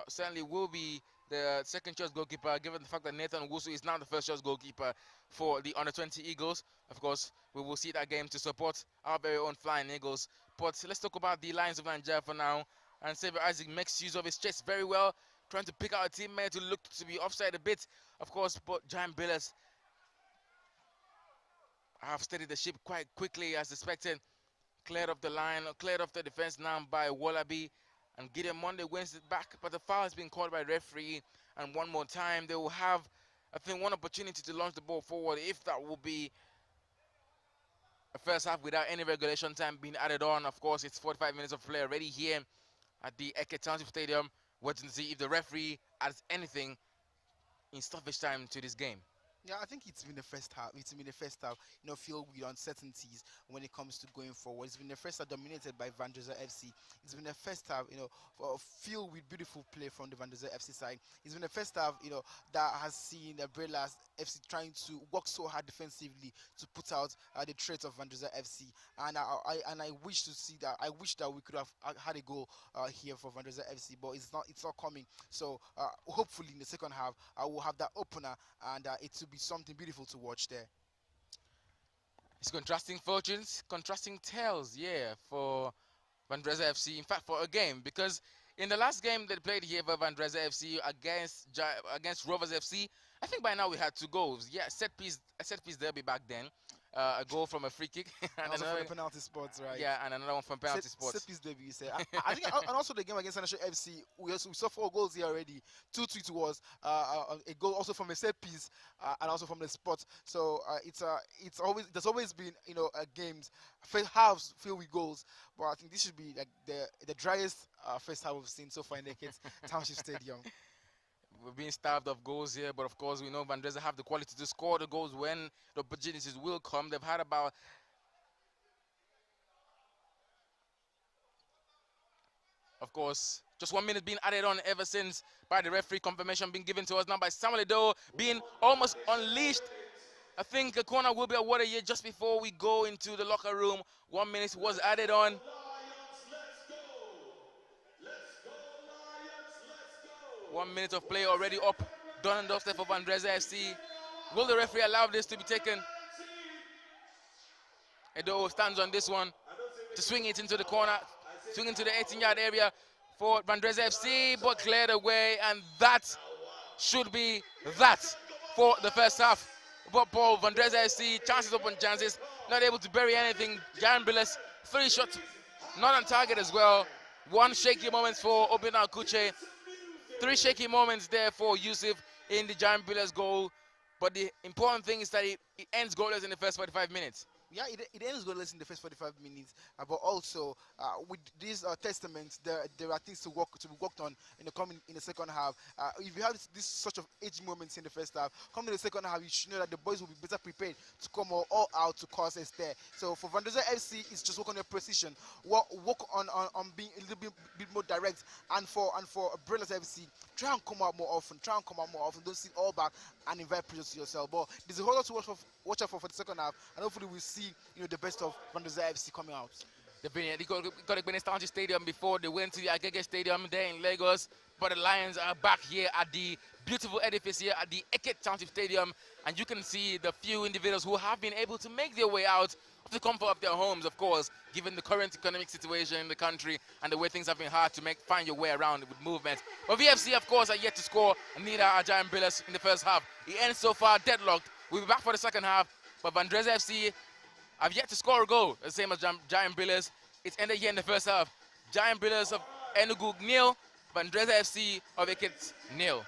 Certainly will be the second choice goalkeeper, given the fact that Nathan Nwusu is now the first choice goalkeeper for the under-20 Eagles. Of course, we will see that game to support our very own Flying Eagles. But let's talk about the Lions of Nigeria for now. And Xavier Isaac makes use of his chest very well, trying to pick out a teammate who looked to be offside a bit, of course, but Giant Brillars have steadied the ship quite quickly as expected. Cleared off the line, cleared off the defense now by Wallaby, and Gideon Monday wins it back, but the foul has been called by referee, and one more time they will have, I think, one opportunity to launch the ball forward, if that will be a first half without any regulation time being added on. Of course, it's 45 minutes of play already here at the Eke Township Stadium, waiting to see if the referee adds anything in stoppage time to this game. Yeah, I think it's been the first half. It's been the first half, filled with uncertainties when it comes to going forward. It's been the first half dominated by Vandrezzer FC. It's been the first half, filled with beautiful play from the Vandrezzer FC side. It's been the first half, that has seen the Brillars FC trying to work so hard defensively to put out the threat of Vandrezzer FC. And I wish to see that. I wish that we could have had a goal here for Vandrezzer FC, but it's not coming. So hopefully in the second half, I will have that opener, and it will be something beautiful to watch there. It's contrasting fortunes, contrasting tales, yeah, for Vandrezzer FC. In fact, for a game, because in the last game they played here for Vandrezzer FC against Rovers FC, I think by now we had 2 goals. Yeah, a set piece derby back then. A goal from a free kick, and also from the penalty spots, right? Yeah, and another one from penalty spots. Set piece derby, you say. I think, and also the game against National FC, we saw 4 goals here already. 2-2 to us. A goal also from a set piece, and also from the spot. So there's always been games, halves filled with goals. But I think this should be like the driest first half we've seen so far in the Township Stadium. We're being starved of goals here, but of course we know Vandrezzer have the quality to score the goals when the opportunities will come. They've had about of course just 1 minute being added on ever since by the referee. Confirmation being given to us now by Samuel Edo, being almost unleashed. I think a corner will be awarded here just before we go into the locker room. 1 minute was added on. 1 minute of play already up, done and dusted for Vandrezzer FC. Will the referee allow this to be taken? Edo stands on this one to swing it into the corner, swing into the 18-yard area for Vandrezzer FC, but cleared away, and that should be that for the first half. But Paul, Vandrezzer FC, chances upon chances, not able to bury anything. Giant Brillars, 3 shots, not on target as well. 1 shaky moments for Obina Kuche. 3 shaky moments there for Yusuf in the Giant Brillars goal. But the important thing is that it ends goalless in the first 45 minutes. Yeah, it ends goalless in the first 45 minutes, but also with these testaments, there are things to be worked on in the second half. If you have this sort of edge moments in the first half, come to the second half, you should know that the boys will be better prepared to come all out to cause a stir. So for Vandrezzer FC, it's just work on their precision, work on being a little bit more direct, and for Brillars FC, try and come out more often. Don't sit all back and invite pressure to yourself. But there's a whole lot to watch out for the second half, and hopefully we'll see the best of Vandrezzer FC coming out. They got to be in Stanley Stadium before they went to the Agege Stadium there in Lagos. But the Lions are back here at the beautiful edifice here at the Eket Township Stadium. And you can see the few individuals who have been able to make their way out of the comfort of their homes, of course, given the current economic situation in the country and the way things have been hard to find your way around with movement. But VFC, of course, are yet to score, and neither are Giant Brillars in the first half. It ends so far deadlocked. We'll be back for the second half, but Vandrezzer FC have yet to score a goal, the same as Giant Brillars. It's ended here in the first half. Giant Brillars of Enugu 0, Vandrezzer FC of Ekiti 0.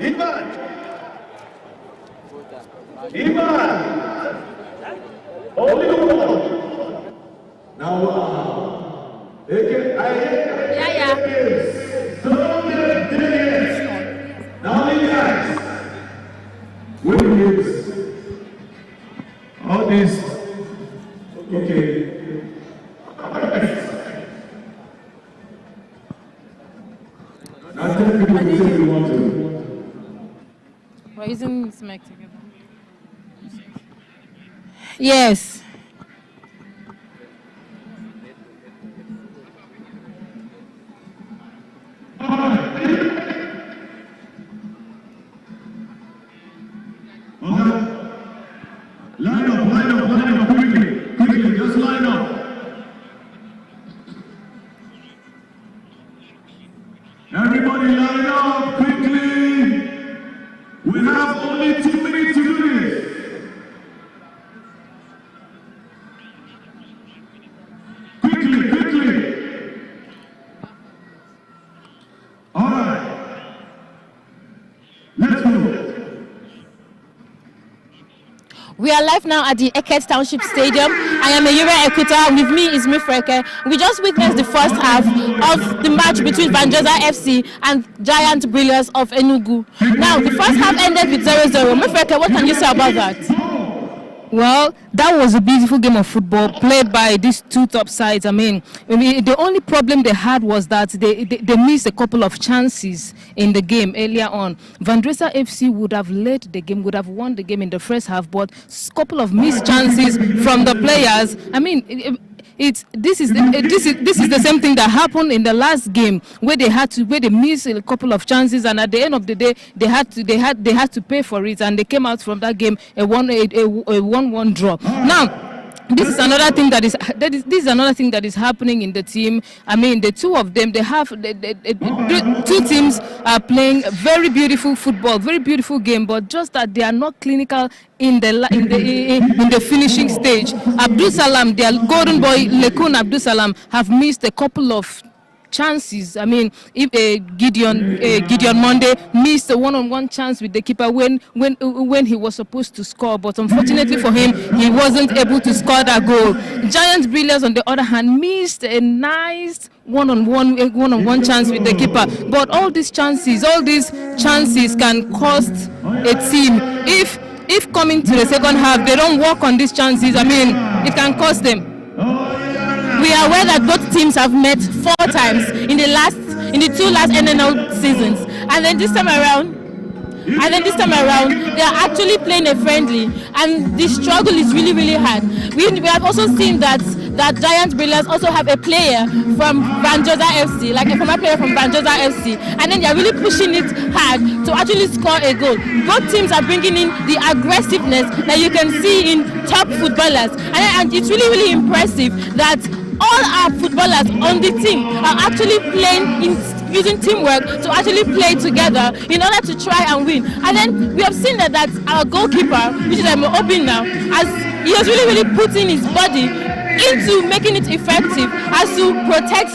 Iman! Iman! Only one! Now, now, guys, all this, okay. Now, tell people to say we want to. We're using this mic together. Yes. We have only 2 minutes to do this. Quickly. All right. Let's go. We are live now at the Eket Township Stadium. I am Ayura Ekuta. With me is Mifreke. We just witnessed the first half of the match between Vandrezzer FC and Giant Brillars of Enugu. Now, the first half ended with 0-0. Mifreke, what can you say about that? Well, that was a beautiful game of football played by these two top sides. I mean, the only problem they had was that they missed a couple of chances in the game earlier on. Vandrezzer FC would have led the game, would have won the game in the first half, but a couple of missed chances from the players. I mean, this is the same thing that happened in the last game where they missed a couple of chances, and at the end of the day they had to pay for it, and they came out from that game a 1-1 draw. Now, this is another thing that is happening in the team. I mean, the two of them, the two teams are playing very beautiful football, very beautiful game, but just that they are not clinical in the finishing stage. Abdul Salam, their golden boy, Lekun Abdul Salam, have missed a couple of chances. I mean, if Gideon Monday missed a one-on-one chance with the keeper when he was supposed to score, but unfortunately for him, he wasn't able to score that goal. Giant Brillars, on the other hand, missed a nice one-on-one chance with the keeper. But all these chances can cost a team. If coming to the second half they don't work on these chances, I mean, it can cost them. We are aware that both teams have met 4 times in the 2 last NNL seasons, and then this time around they are actually playing a friendly, and the struggle is really, really hard. We have also seen that Giant Brillars also have a player from Vandrezzer FC, like a former player from Vandrezzer FC, and then they are really pushing it hard to actually score a goal. Both teams are bringing in the aggressiveness that you can see in top footballers, and it's really, really impressive that all our footballers on the team are actually playing using teamwork to actually play together in order to try and win. And then we have seen that our goalkeeper, which is Obi now, he has really, really put in his body into making it effective as to protect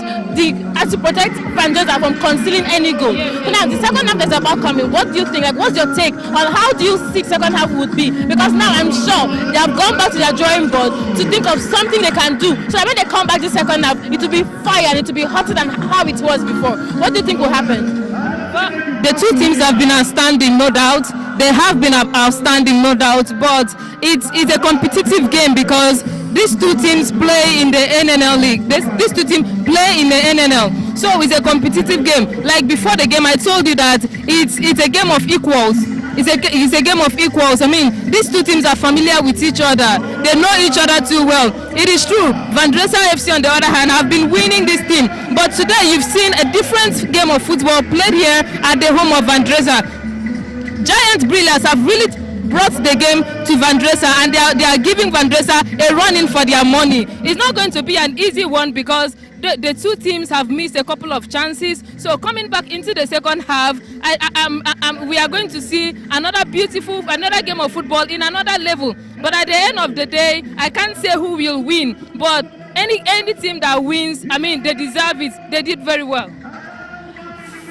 Vandrezzer from concealing any goal. So now the second half is about coming. What do you think? Like, what's your take on how do you think second half would be? Because now I'm sure they have gone back to their drawing board to think of something they can do, so that when they come back the second half, it will be fire and it will be hotter than how it was before. What do you think will happen? Well, the two teams have been outstanding, no doubt. They have been outstanding, no doubt, but it's a competitive game because these two teams play in the NNL league. These two teams play in the NNL. So it's a competitive game. Like before the game, I told you that it's a game of equals. It's a game of equals. I mean, these two teams are familiar with each other. They know each other too well. It is true. Vandrezzer FC, on the other hand, have been winning this team. But today, you've seen a different game of football played here at the home of Vandrezzer. Giant Brillars have really brought the game to Vandrezzer, and they are giving Vandrezzer a run-in for their money. It's not going to be an easy one because the two teams have missed a couple of chances. So coming back into the second half, we are going to see another game of football in another level. But at the end of the day, I can't say who will win. But any team that wins, I mean, they deserve it. They did very well.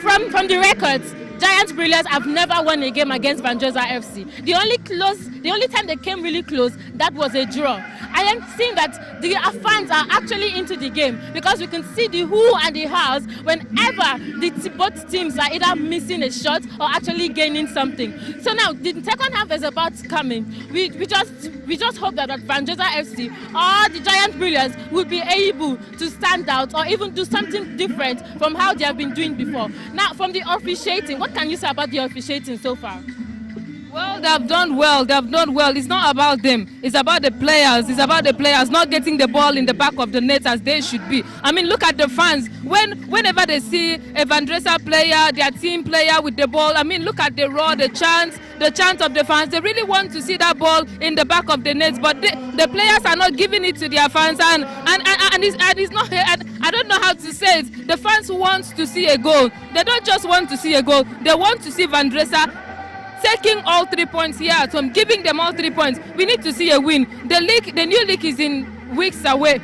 From the records, Giant Brillars have never won a game against Vandrezzer FC. The only time they came really close, that was a draw. I am seeing that the fans are actually into the game because we can see the who and the hows whenever both teams are either missing a shot or actually gaining something. So now the second half is about coming. We just hope that Vandrezzer FC or the Giant Brillars will be able to stand out or even do something different from how they have been doing before. Now, from the officiating, what can you say about the officiating so far? Well, they have done well. It's not about them. It's about the players. It's about the players not getting the ball in the back of the net as they should be. I mean, look at the fans. Whenever they see a Vandrezzer player, their team player with the ball, I mean, look at the roar, the chant of the fans. They really want to see that ball in the back of the net, but the players are not giving it to their fans, and it's not. I don't know how to say it. The fans want to see a goal. They don't just want to see a goal. They want to see Vandrezzer taking all 3 points here at home, giving them all 3 points. We need to see a win. The new league is in weeks away.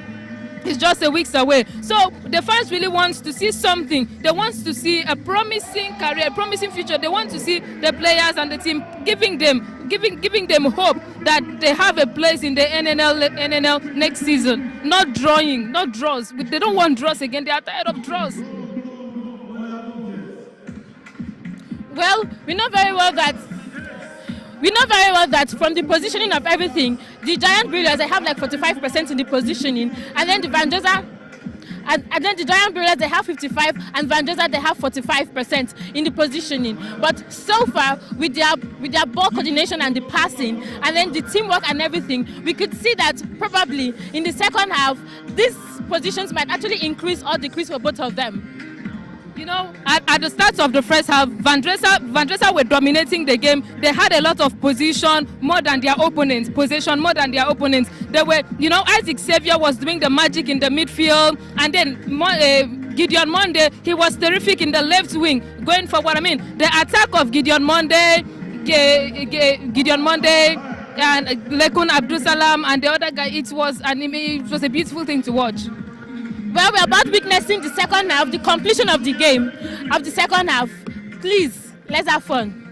It's just a weeks away. So the fans really want to see something. They want to see a promising career, a promising future. They want to see the players and the team giving them hope that they have a place in the NNL next season. Not draws. They don't want draws again. They are tired of draws. Well, we know very well that from the positioning of everything, the Giant Brillars, they have like 45% in the positioning, and then the Vandrezzer, and then the Giant Brillars, they have 55, and Vandrezzer, they have 45% in the positioning. But so far, with their ball coordination and the passing, and then the teamwork and everything, we could see that probably in the second half, these positions might actually increase or decrease for both of them. You know, at the start of the first half, Vandrezzer were dominating the game. They had a lot of possession more than their opponents. They were, you know, Isaac Xavier was doing the magic in the midfield, and then Gideon Monday, he was terrific in the left wing, going forward. I mean, the attack of Gideon Monday, and Lekun Abdul Salam and the other guy, it was a beautiful thing to watch. Well, we're about witnessing the second half, the completion of the game, of the second half. Please, let's have fun.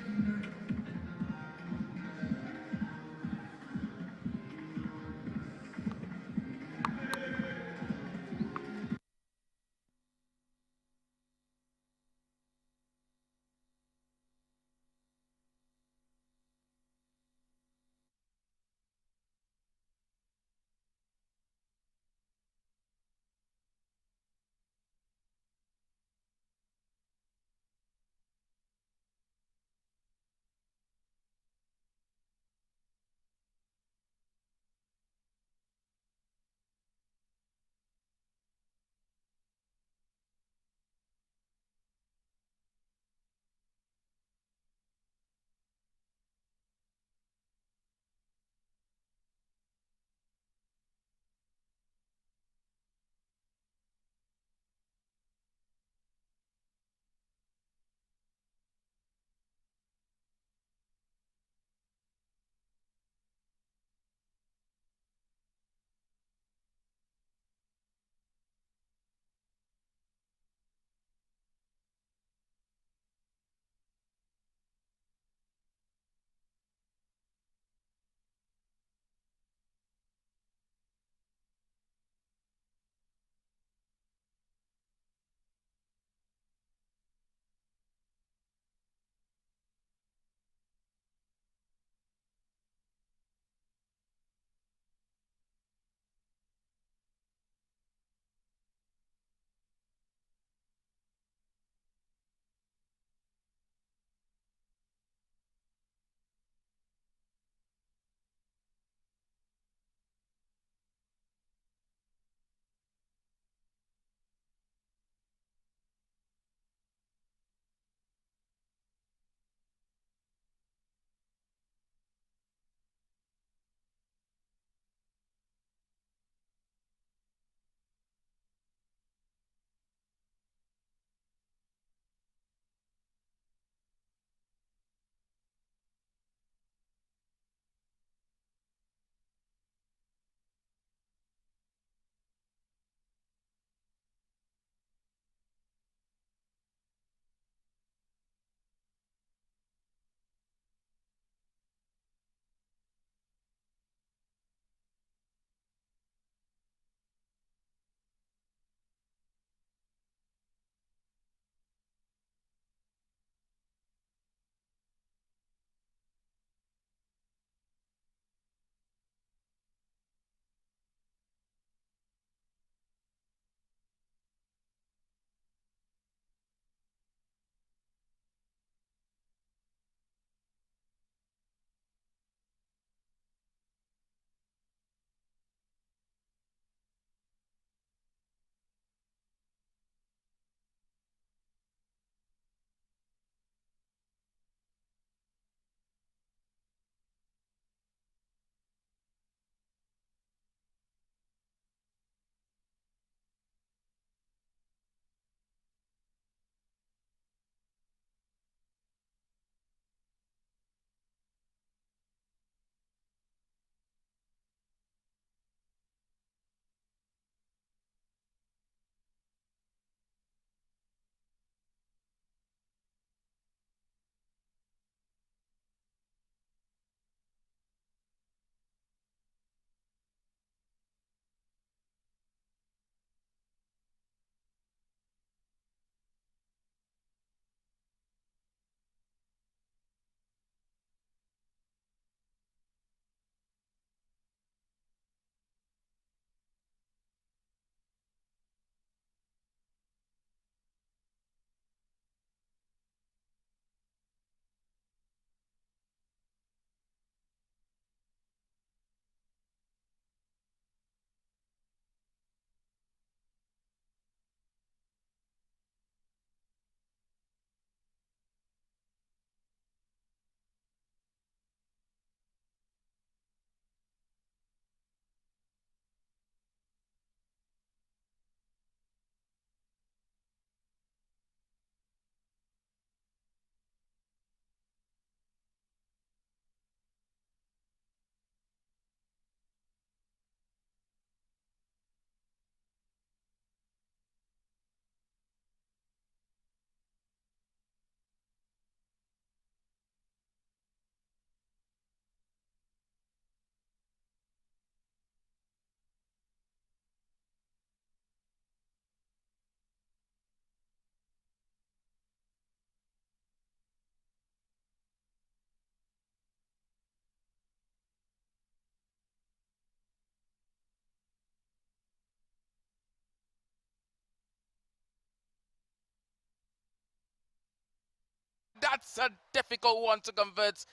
That's a difficult one to convert.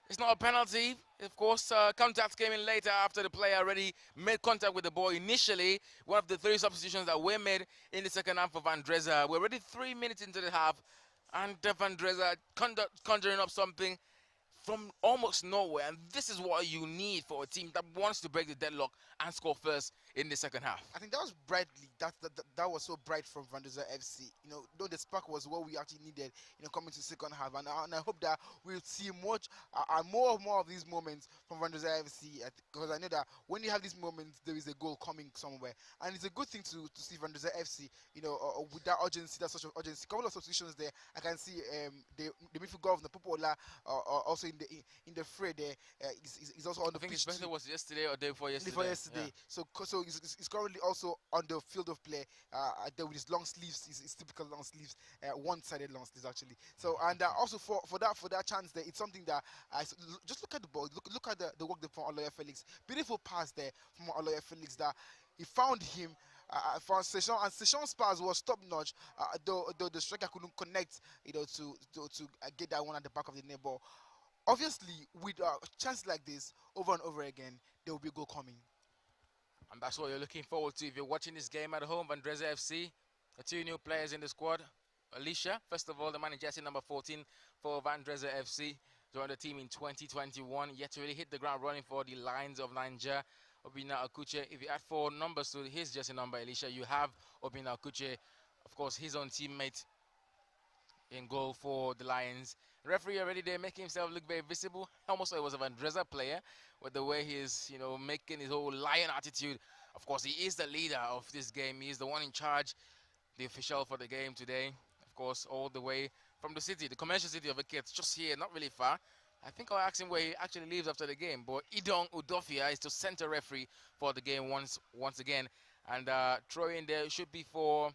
It's not a penalty. Of course, contact came in later after the player already made contact with the ball. Initially, one of the 3 substitutions that were made in the second half for Vandrezzer. We're already 3 minutes into the half, and Vandrezzer conjuring up something from almost nowhere, and this is what you need for a team that wants to break the deadlock and score first in the second half. I think that was brightly. That was so bright from Vandrezzer FC. You know, though the spark was what we actually needed. You know, coming to the second half, and I hope that we'll see more of these moments from Vandrezzer FC. Because I know that when you have these moments, there is a goal coming somewhere, and it's a good thing to see Vandrezzer FC. You know, with that urgency, that sort of urgency. A couple of substitutions there. I can see the midfield governor Popola also in the fray there. He's also on the pitch. I think his birthday was yesterday or day before yesterday. Before yesterday. Yeah. So he's currently also on the field of play there with his long sleeves, his typical long sleeves, one-sided long sleeves actually. So and also for that chance there, it's something that just look at the ball, look at the work from Aloya Felix. Beautiful pass there from Aloya Felix that he found him. For Session, and Session's pass was top notch. Though the striker couldn't connect, you know, to get that one at the back of the net ball. Obviously, with chances like this over and over again, there will be a goal coming. And that's what you're looking forward to if you're watching this game at home. Vandrezzer FC, the 2 new players in the squad. Alicia, first of all, the manager, number 14 for Vandrezzer FC, joined the team in 2021. Yet to really hit the ground running for the Lions of Niger. Obina Akuche, if you add 4 numbers to his jersey number, Alicia, you have Obina Akuche, of course, his own teammate in goal for the Lions. The referee already there making himself look very visible. Almost like it was a Vandrezzer player with the way he's, you know, making his whole lion attitude. Of course, he is the leader of this game. He is the one in charge, the official for the game today. Of course, all the way from the city, the commercial city of Ekiti, just here, not really far. I think I'll ask him where he actually lives after the game. But Idong Udofia is the center referee for the game once again. And throw in there should be for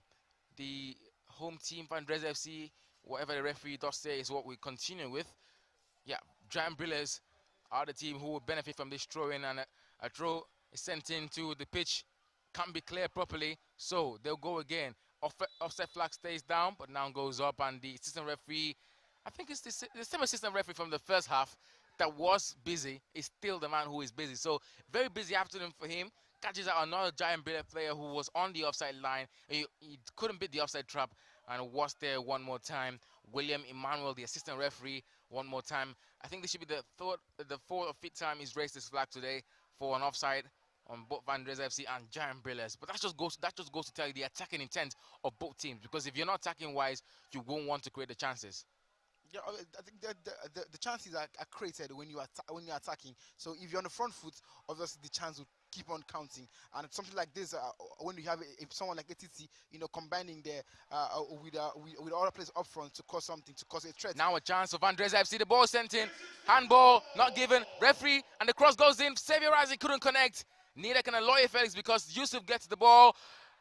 the home team, Vandrezzer FC. Whatever the referee does say is what we continue with. Yeah, Giant Brillars are the team who will benefit from this throw-in, and a throw is sent into the pitch. Can't be cleared properly, so they'll go again. Offset flag stays down, but now goes up, and the assistant referee, I think it's the same assistant referee from the first half that was busy, is still the man who is busy. So very busy afternoon for him. Catches out another Giant Brillars player who was on the offside line. He couldn't beat the offside trap and was there one more time. William Emmanuel, the assistant referee, one more time. I think this should be the 4th or 5th time he's raised this flag today for an offside on both Vandrezzer FC and Giant Brillars. But that just goes to tell you the attacking intent of both teams, because if you're not attacking wise, you won't want to create the chances. Yeah, I think the chances are created when you're attacking. So if you're on the front foot, obviously the chance will keep on counting. And something like this, when you have someone like ATT, you know, combining there with other players up front to cause something, to cause a threat. Now a chance for Vandrezzer FC. The ball sent in, handball not given. Referee, and the cross goes in. Xavier Rising couldn't connect. Neither can Aloy Felix, because Yusuf gets the ball.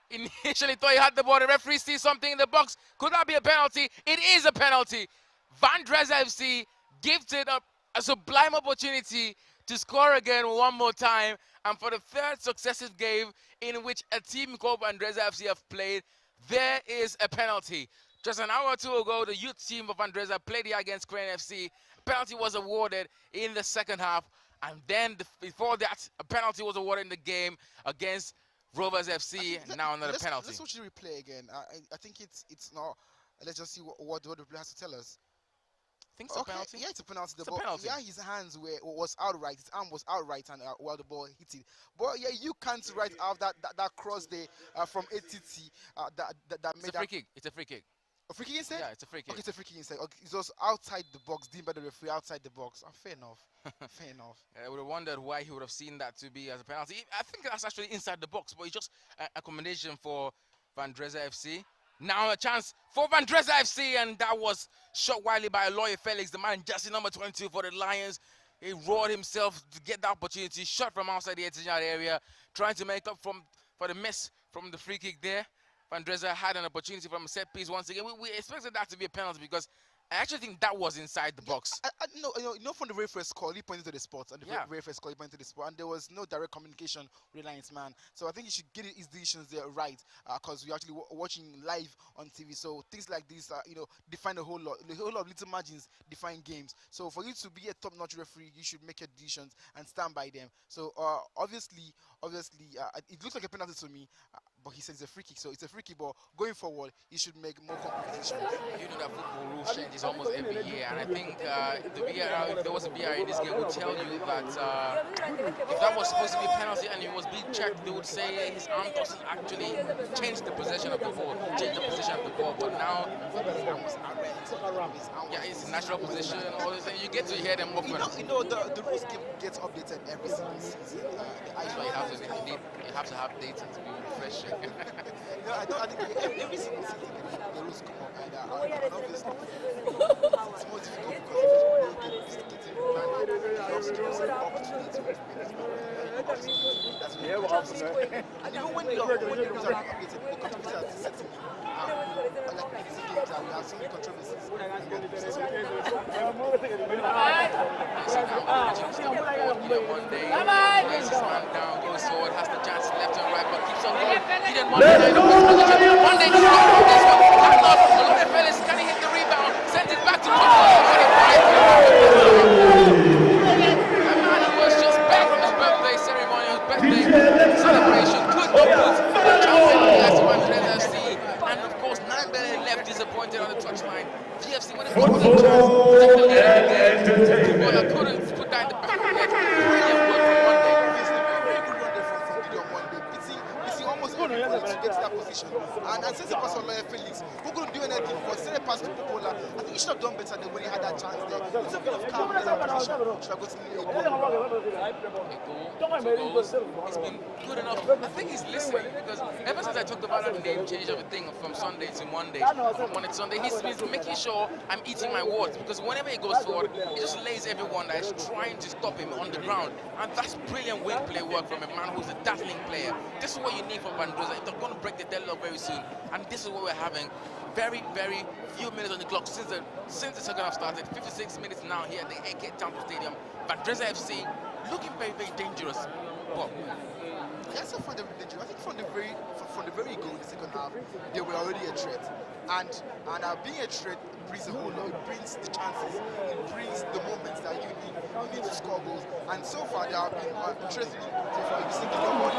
Initially thought he had the ball. The referee sees something in the box. Could that be a penalty? It is a penalty. Vandrezzer FC gifted a sublime opportunity to score again one more time, and for the 3rd successive game in which a team called Vandrezzer FC have played, there is a penalty. Just an hour or 2 ago, the youth team of Vandrezzer played here against Crane FC. A penalty was awarded in the second half, and then before that, a penalty was awarded in the game against Rovers FC. Now another penalty. Let's watch the replay again. I think it's not. Let's just see what the replay has to tell us. I think it's a penalty. Yeah, it's a penalty. It's a penalty. Yeah, his hands was outright. His arm was outright, and while the ball hit it. But yeah, you can't write out that cross there from ATT that made a free kick. It's a free kick. A free kick inside? Yeah, it's a free kick. Okay, it's a free kick inside. Okay, it was outside the box, deemed by the referee outside the box. Fair enough. Fair enough. I would have wondered why he would have seen that to be as a penalty. I think that's actually inside the box, but it's just a combination for Vandrezzer FC. Now a chance for Vandrezzer FC, and that was shot widely by Aloy Felix, the man jersey number 22 for the Lions. He roared himself to get the opportunity, shot from outside the 18-yard area, trying to make up for the miss from the free kick there. Vandrezzer had an opportunity from a set piece once again. We expected that to be a penalty, because I actually think that was inside the box. No, from the very first call, he pointed to the spot, and the very first call, he pointed to the spot, and there was no direct communication with linesman. So I think he should get his decisions there right, because we're actually watching live on TV. So things like this, define a whole lot of little margins define games. So for you to be a top-notch referee, you should make your decisions and stand by them. So obviously, it looks like a penalty to me. But he says it's a free kick, so it's a free kick. But going forward, he should make more competition. You know that football rules changes almost every year, and I think the VAR, if there was a VAR in this game, would tell you that if that was supposed to be a penalty and it was being checked, they would say his arm doesn't actually change the possession of the ball, But now, it's a natural position. All this, and you get to hear them often. The rules gets updated every single season. That's why you have to have data to be refreshing. I think every single season the rules come up, and obviously it's more difficult because if it's getting up to date. That's what and even when the rules are updated, the controversies are setting like these games that we have so many controversies. One day, lays his man down, goes forward, has the chance left and right, but keeps on going. He didn't want to line up his position. One day, he's going from this one. Hand off. Olore Felix, can he hit the rebound? Sent it back to Tottenham. The man who was just back from his birthday ceremony, his birthday celebration, could not put Chelsea as Vandrezzer FC. And of course, Nambele left disappointed on the touchline. VFC with a golden chance. Footballer couldn't put that in the back of the net. Brilliant work from Monday. Very good run there from Video Monday. Beating almost everybody to get to that position. And since it was Olore Felix, who couldn't do anything but send a pass to Popola, I think he should have done better than when he had that chance there. It's a bit of calmness and position. Should have gotten a goal. Two goals. He's been good enough. I think he's listening because ever since I talked about that name change of a thing from Sunday to Monday, from Monday to Sunday, he's making sure I'm eating my words because whenever he goes forward, he just lays everyone that is trying to stop him on the ground. And that's brilliant wing play work from a man who's a dazzling player. This is what you need from Vandrezzer. They're going to break the deadlock very soon. And this is what we're having. Very, very few minutes on the clock since the second half started. 56 minutes now here at the AK Tampa Stadium. Vandrezzer FC looking very, very dangerous. Well, yes, I find them dangerous. I think from the very goal in the second half, they were already a threat. And being a threat brings a whole lot. It brings the chances. It brings the moments that you need. You need to score goals. And so far, they have been interesting. So far, you see the number.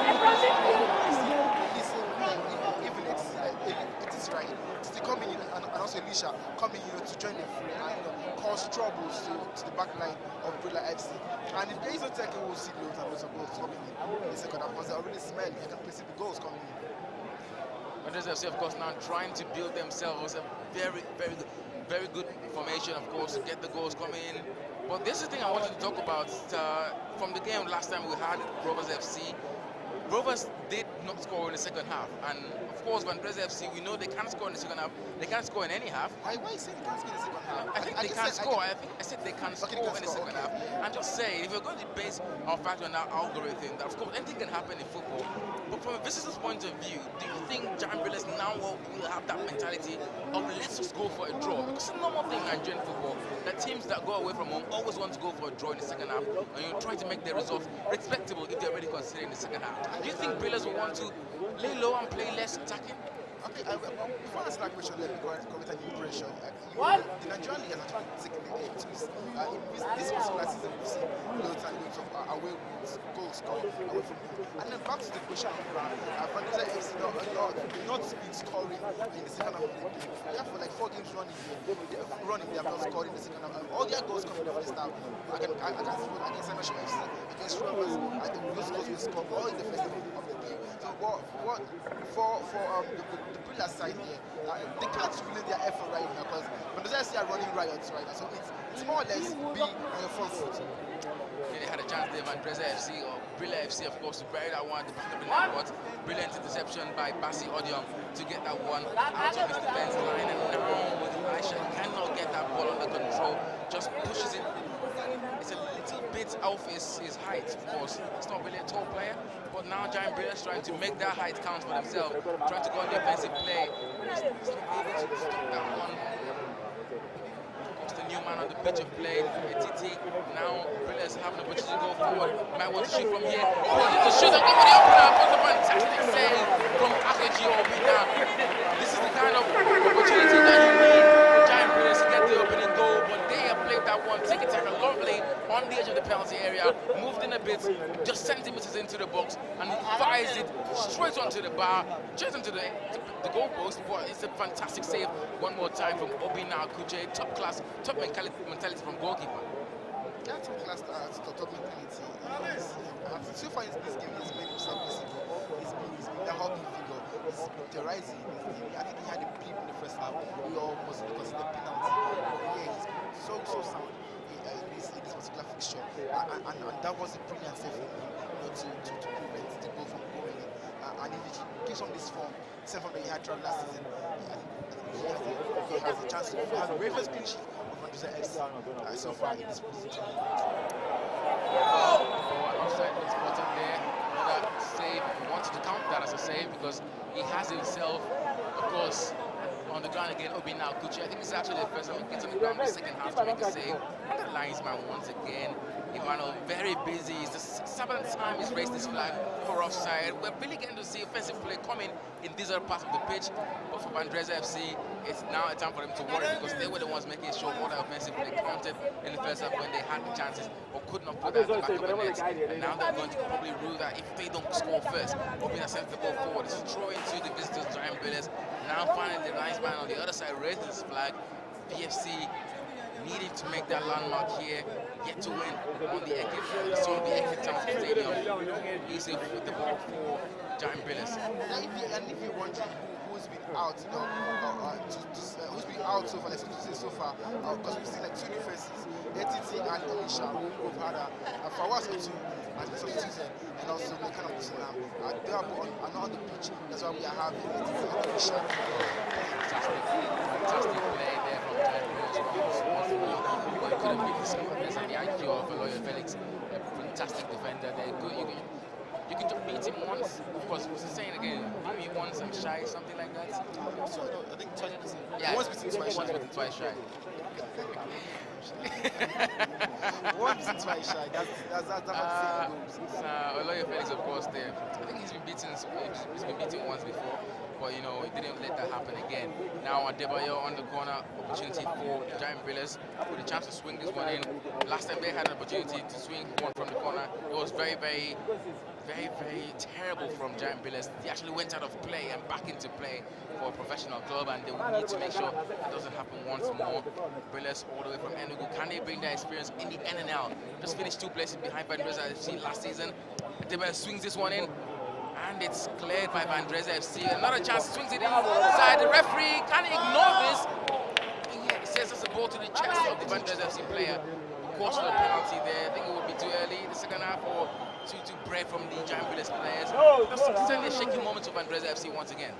Even it is right. It's coming in, and also Elisha coming to join the fray and cause troubles to the back line of Brillars FC. And if there is no tackle, we'll see loads and loads of goals coming in the second half because they already smell. You can see the goals coming in. Vandrezzer FC, of course, now trying to build themselves a very good formation, of course, to get the goals coming in. But this is the thing I wanted to talk about from the game last time we had Brillars FC. Rovers did not score in the second half, and of course, Vandrezzer FC, we know they can't score in the second half. They can't score in any half. Why you saying they can't score in the second half? I think they can't score. I said they can't score in the second half. I'm just saying, if you're going to base our factor on our algorithm, that of course anything can happen in football. But from a visitor's point of view, do you think Giant Brillars now will have that mentality of let's just go for a draw? Because it's a normal thing in Nigerian football that teams that go away from home always want to go for a draw in the second half, and you're trying to make their results respectable if they're already considering the second half. Do you think Brillars will want to lay low and play less attacking? Okay, before I answer that question, let me go with an impression. The Nigerian league has actually taken the aim to this particular season. We've seen loads and loads of away goals scored away from home. And then back to the question of Vandrezzer FC not been scoring in the second half of the game. They have for like 4 games running, they have not scored in the second half. All their goals come in the first half. Against National FC, against Rovers, those goals were scored all in the first half of the game. So for the Brillars side here, they can't really their effort right now because Vandrezzer FC are running riots right now. So it's more or less be on your front foot. They had a chance there, Vandrezzer FC or Brillars FC, of course, to bury that one at the back of the net. But brilliant interception by Basi Odion to get that one out of his defense line. And now with Elisha, cannot get that ball under control, just pushes it. It's a little bit off his height, of course. It's not really a tall player, but now Giant Brillars trying to make that height count for themselves, trying to go on the offensive play. He's not able to stop that one. the pitch of play. ATT now Brillars have an opportunity to go forward. Might want to shoot from here. Oh, to shoot and go for the opener. It was a fantastic save from Akeji Obina. This is the kind of opportunity that you need for Giant Brillars to get the opening goal, but they have played that one. Take it lovely on the edge of the penalty area, moved in a bit, just centimeters into the box, and fires it straight onto the bar, just into the goalpost. But it's a fantastic save one more time from Obina Kuche. Top class, top mentality from goalkeeper. Yeah, top class, top mentality. So far in this game, he's made himself visible. He's been the hockey figure. He's been terrorizing in this game. I think he had a peep in the first half. We almost considered penalty. But yeah, he's been so sound in this particular fixture. And that was a brilliant save from him, to prevent the goal from going in. And if he gives on this form, same form that he had throughout last season, I think he has a chance to have a very first clean sheet of Vandrezzer FC so far in this position. Offside was spotted there. Another save. He wanted to count that as a save because he has himself, of course, on the ground again. Obina Kuchi. I think it's actually the first time he gets on the ground in the second half to make a save. The linesman once again. Emmanuel very busy. It's the seventh time he's raised his flag for offside. We're really getting to see offensive play coming in these other parts of the pitch. But for Vandrezzer FC, it's now a time for them to worry because they were the ones making sure all the offensive play counted in the first half when they had the chances but could not put that in the back of the net. And now they're going to probably rule that if they don't score first, Obina sends the ball forward. It's thrown into the visitors, Giant Brillars. Now finally the linesman on the other side raises his flag. VFC needing to make that landmark here, yet to win on the Eke Town Stadium. Easy with the ball for Giant Brillars. And if you're wondering who's been out, who's been out so far, let's say so far, because we've seen like two new faces, ATT and Elisha, who've had a Fawaz or two as a substitute, and also we kind of Muslim. They are not on the pitch, that's why we are having ATT and Elisha. Fantastic play there from Giant Brillars. Could have beat this and the IQ of Loyal Felix, a fantastic defender. They're good. You can just beat him once. Of course, what's he saying again? Beat me once, I'm shy, something like that. So I think twice. Yeah, once beaten, twice shy. Twice shy. Once beaten, twice shy. That's Loyal Felix, of course, there. I think he's been beaten once before. But you know, he didn't let that happen again. Now Adebayo on the corner, opportunity for Giant Brillars with a chance to swing this one in. Last time they had an opportunity to swing one from the corner, it was very terrible from Giant Brillars. They actually went out of play and back into play for a professional club, and they will need to make sure that doesn't happen once more. Brillars all the way from Enugu. Can they bring that experience in the NNL? Just finished 2 places behind Vandrezzer FC last season. Adebayo swings this one in. And it's cleared by Vandrezzer FC. Another chance, swings it inside. The referee can't ignore this. And yet he says it's a ball to the chest of the Vandrezzer FC player. Of course, for the penalty there. I think it would be too early in the second half or to break from the Giant Brillars players. That's certainly a shaky moment for Vandrezzer FC once again.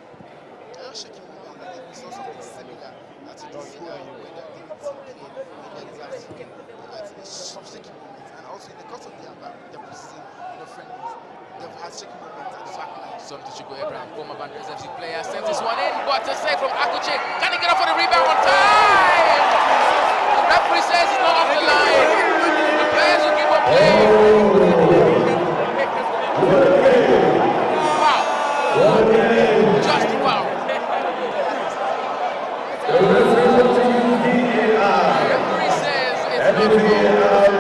A shaky moment. I think we saw something similar to this when some shaky moments. And also in the course of their preseason, friendlies, they've had shaky moments at the back line. Something to go Abraham, former Vandrezzer FC player, sends this one in, but a save from Akuche. Can he get up for the rebound on time? The referee says it's not off the line. The players will give up play. Wow. Just wow. The referee says it's not wrong.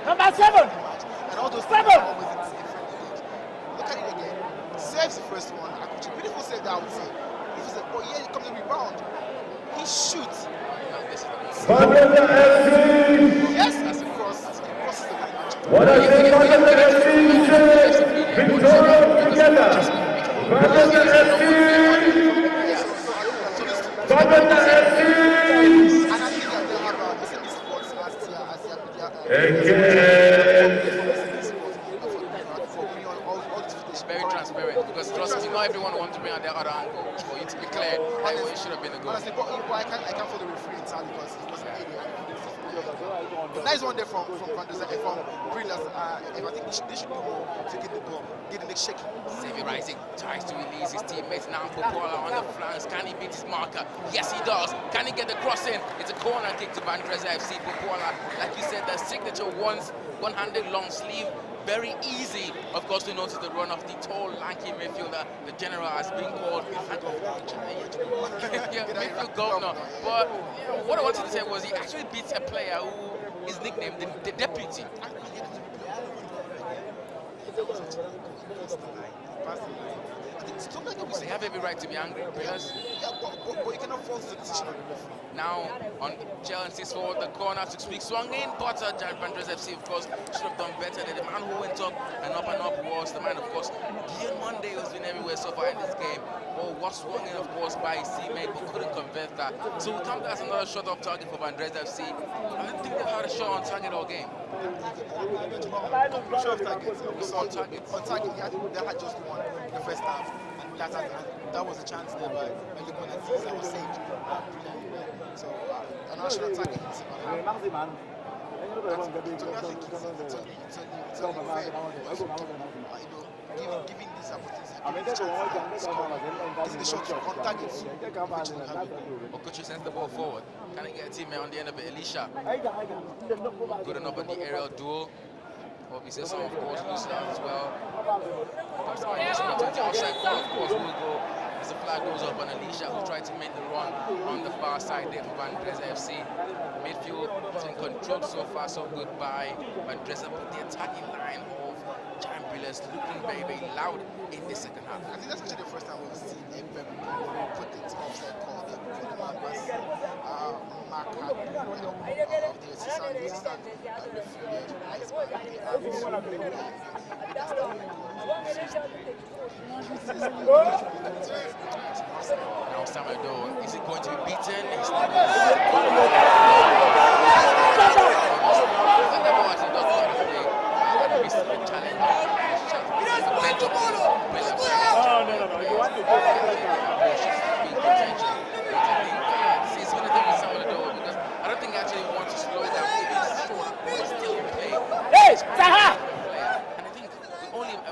Number 7. And all those things are always in the different league. Look at it again. Saves the first one. Akuchi, beautiful save that I would say. But here it comes the rebound. He shoots. Yes, that's a cross. He crosses the line. What a game on the victorious together. Vandrezzer And I think that they have the same sports last year as their very transparent because trust me, not everyone wants to bring out their other angle. For you to be clear, that way it should have been a goal. Honestly, but I can't follow the referee entirely because it wasn't nice one there from Vandrezzer, from Brillars. I think they should do more to get the ball, get the next shake. Xavier Rising tries to release his teammates now. Popola on the flanks. Can he beat his marker? Yes, he does. Can he get the cross in? It's a corner kick to Vandrezzer FC. Popola, like you said, the signature one-handed long sleeve. Very easy, of course, to notice the run of the tall, lanky midfielder. The general has been called midfield governor. But what I wanted to say was he actually beats a player who is nicknamed the deputy. They have every right to be angry, Brillars. Yeah, but you cannot force the decision on the referee. Now on Chelsea's forward, the corner to speak swung in, but Vandrezzer FC, of course, should have done better. The man who went up was the man, of course, Guillaume Monday, who's been everywhere so far in this game. Well, was swung in, of course, by his teammate, but couldn't convert that. So we come as another shot off target for Vandrezzer FC. I don't think they've had a shot on target all game. Shot target. On target. On target, yeah, they had just one in the first half. And that was a chance there by Lukman Aziz that was saved. So, an national target. Giving this opportunity, the shot on target. Okochu sends the ball forward. Can he get a teammate on the end of it? Elisha. Good enough on the aerial duel. Obviously, some of course lose out as well. Offside goal, of course, will go as the flag goes up on Elisha, who tried to make the run on the far side there for Vandrezzer FC. Midfield has been controlled so far, so good by Vandrezzer, but the attacking line of Giant Brillars looking very, very loud in the second half. I think that's actually the first time we've seen a very put it offside call there for the man was Mark of the assistant referee. Now Samuel Doe, is it going to be beaten? It's not. I don't think I actually want to slow it down. It's still play. And I think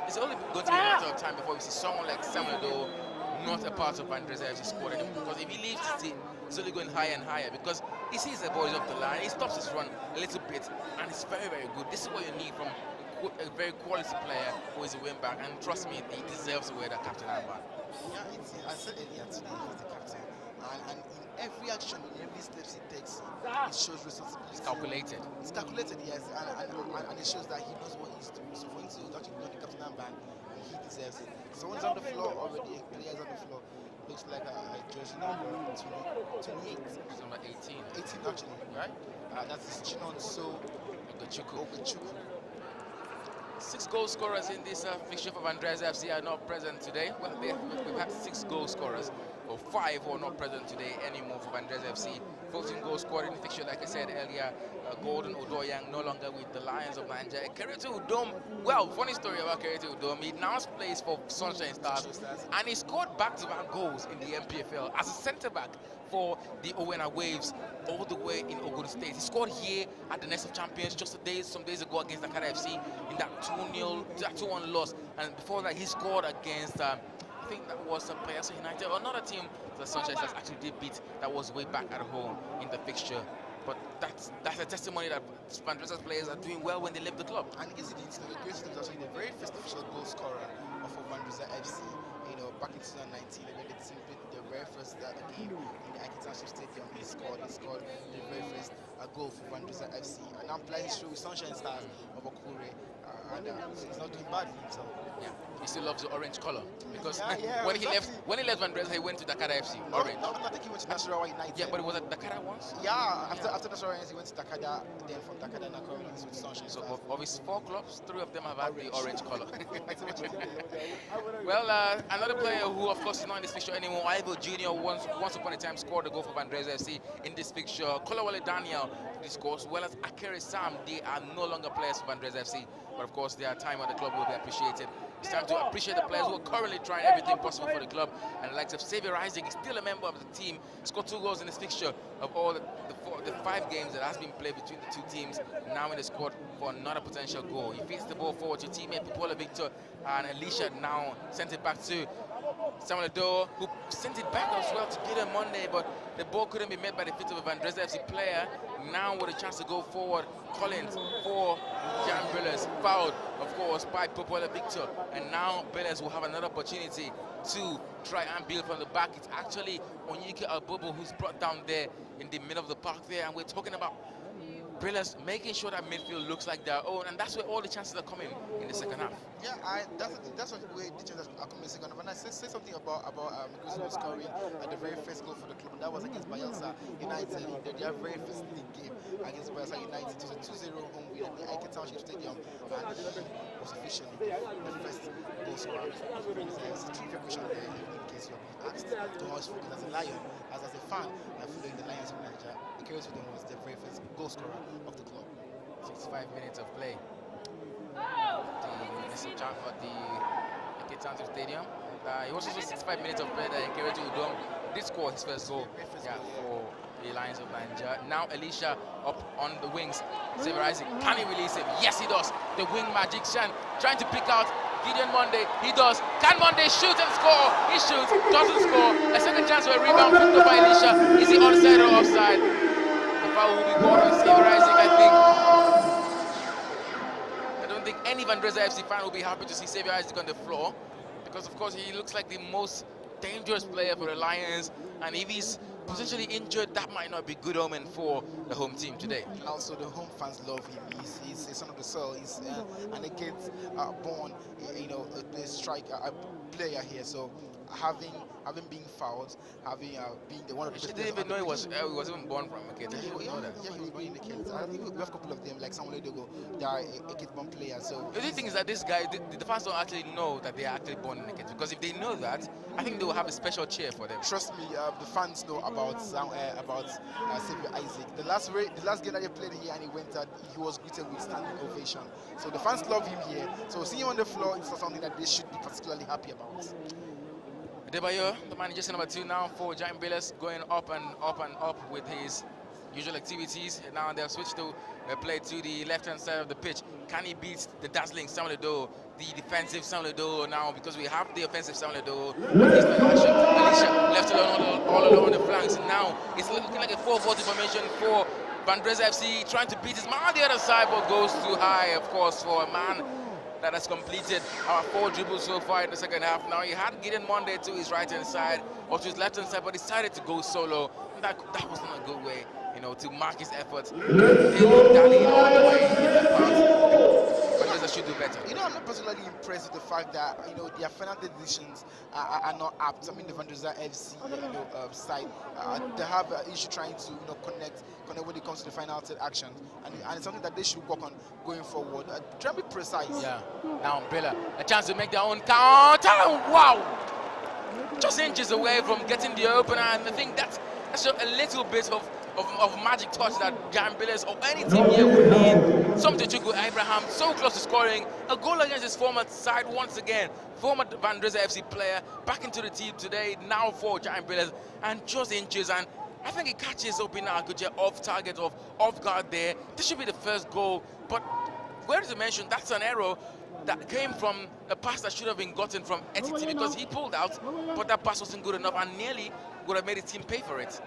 it's only going to be a matter of time before we see someone like Samuel Doe not a part of Vandrezzer FC squad anymore. Because if he leaves the team, it's only going higher and higher. Because he sees the boys off the line, he stops his run a little bit, and it's very, very good. This is what you need from a very quality player who is a wing back, and trust me, he deserves to wear that captain armband. Yeah, I said earlier today, he's the captain, and in every action, in every step he takes, it shows responsibility. It's calculated. It's calculated, yes, and it shows that he knows what he's doing. So for him to actually wear the captain armband, he deserves it. So when he's on the floor already, players on the floor, looks like a jersey number 28. It's number 18. 18 actually, right? That's Chinon So Ogachuku. 6 goal scorers in this fixture for Vandrezzer FC are not present today. Well, we've had 6 goal scorers, or 5 who are not present today anymore for Vandrezzer FC. 14 goals scored in the fixture, like I said earlier. Gordon Odoyang no longer with the Lions of Nigeria. Kerete Udom, well, funny story about Kerete Udom. He now plays for Sunshine Stars, and he scored back-to-back goals in the MPFL as a centre-back for the Owena Waves all the way in Ogun State. He scored here at the Nest of Champions just some days ago against Akara FC in that 2-1 loss, and before that he scored against I think that was Bayelsa United, or another team the Sunshine Stars actually did beat. That was way back at home in the fixture. But that's a testimony that Vandrezzer's players are doing well when they leave the club. And easily, the greatest was actually the very first official goal scorer of Vandrezzer FC. You know, back in 2019, when they played the very first game in the Akitashi Stadium, he scored the very first goal for Vandrezzer FC. And I'm playing through with Sunshine Stars of Okure, and he's not doing badly himself. Yeah, he still loves the orange color because Yeah, when he left Vandrezzer, he went to Dakar FC, orange. No, I think he went to Nasarawa United. Yeah, but it was at Dakar once. Yeah, after Nasarawa United, he went to Dakar. Then from Dakar, then currently he's with Sunshine. So Stars. of his 4 clubs, 3 of them have had the orange color. Well, another player who, of course, is not in this fixture anymore, Ivo Jr. once upon a time scored a goal for Vandrezzer FC in this fixture. Kolawole Daniel scores, as well as Akere Sam. They are no longer players for Vandrezzer FC, but of course their time at the club will be appreciated. It's time to appreciate the players who are currently trying everything possible for the club, and the likes of Xavier Isaac is still a member of the team. He scored 2 goals in this fixture of all the 5 games that has been played between the 2 teams. Now in the squad for another potential goal. He feeds the ball forward to teammate Popola Victor, and Alicia now sent it back to Samuel Ado, who sent it back as well to Gideon Monday, but the ball couldn't be made by the feet of a Vandrezzer FC player. Now with a chance to go forward, Collins for Jan Brillars, fouled, of course, by Popola Victor, and now Brillars will have another opportunity to try and build from the back. It's actually Onyike Albobo who's brought down there in the middle of the park there, and we're talking about Brillars making sure that midfield looks like their own, and that's where all the chances are coming in the second half. Yeah, that's what the way the chances are coming in the second half. And I say something about Miguel scoring at the very first goal for the club, and that was against Bayelsa United in their very first league game against Bayelsa United. It was a 2-0 home win at the Ike Township Stadium, and he was officially the first goal scorer. It's a trivia question there in case you're being asked. Thomas Fukin, as a Lion, as a fan, following the Lions of Nigeria, Ikere Sweden was the very first goal scorer of the club. 65 minutes of play. The chance for the Ike Township Stadium. It was also 65 minutes of play that Ikere Udom did score his first goal for the Lions of Nigeria. Now Elisha up on the wings. Xavier Isaac, can he release him? Yes, he does. The wing magician trying to pick out Gideon Monday. He does. Can Monday shoot and score? He shoots, doesn't score. A second chance for a rebound picked up by Elisha. Is he onside or offside? The foul will be called on Xavier Isaac, I think. I don't think any Vandrezzer FC fan will be happy to see Xavier Isaac on the floor, because of course he looks like the most dangerous player for the Lions, and if he's potentially injured, that might not be good omen for the home team today. Also, the home fans love him. He's a son of the soil. He's an against born, a striker, a player here. So having been fouled, having being the one of the best. Didn't even know he was even born from a kid. Yeah, he was born in the kids. I think we have a couple of them, like Samuel Edogo, they are a kid born player. So the thing is that this guy, the fans don't actually know that they are actually born in the kids, because if they know that, I think they will have a special cheer for them. Trust me, the fans know about Xavier Isaac. The last game that he played here and he went out, he was greeted with standing ovation. So the fans love him here. So seeing him on the floor is something that they should be particularly happy about. Debayo, the man just number 2 now for Giant Brillars, going up and up and up with his usual activities. And now they'll switch to play to the left-hand side of the pitch. Can he beat the dazzling Samuel Ado, the defensive Samuel Ado now, because we have the offensive Samuel Ado, but he's not action. Alicia left alone all along the flanks. And now it's looking like a 4-4 formation for Vandrezzer FC, trying to beat his man on the other side, but goes too high, of course, for a man that has completed our 4 dribbles so far in the second half. Now he had Gideon Monday to his right-hand side or to his left-hand side, but decided to go solo. That was not a good way, to mark his efforts. They were dallying all the way in that part. Vandrezzer should do better. I'm not particularly impressed with the fact that their final decisions are not apt. I mean, the Vandrezzer FC side, they have an issue trying to connect when it comes to the final third action, and it's something that they should work on going forward. Try to be precise. Yeah. Now Brillars, a chance to make their own counter. Wow! Just inches away from getting the opener, and I think that's a little bit of magic touch that Giant Brillars or any team here would need. Something to go Abraham, so close to scoring a goal against his former side once again. Former Vandrezzer FC player back into the team today, now for Giant Brillars, and just inches, and I think he catches opener Akuja off target, off guard there. This should be the first goal, but where is the mention? That's an error that came from a pass that should have been gotten from Etiti, because he pulled out, but that pass wasn't good enough and nearly would have made the team pay for it.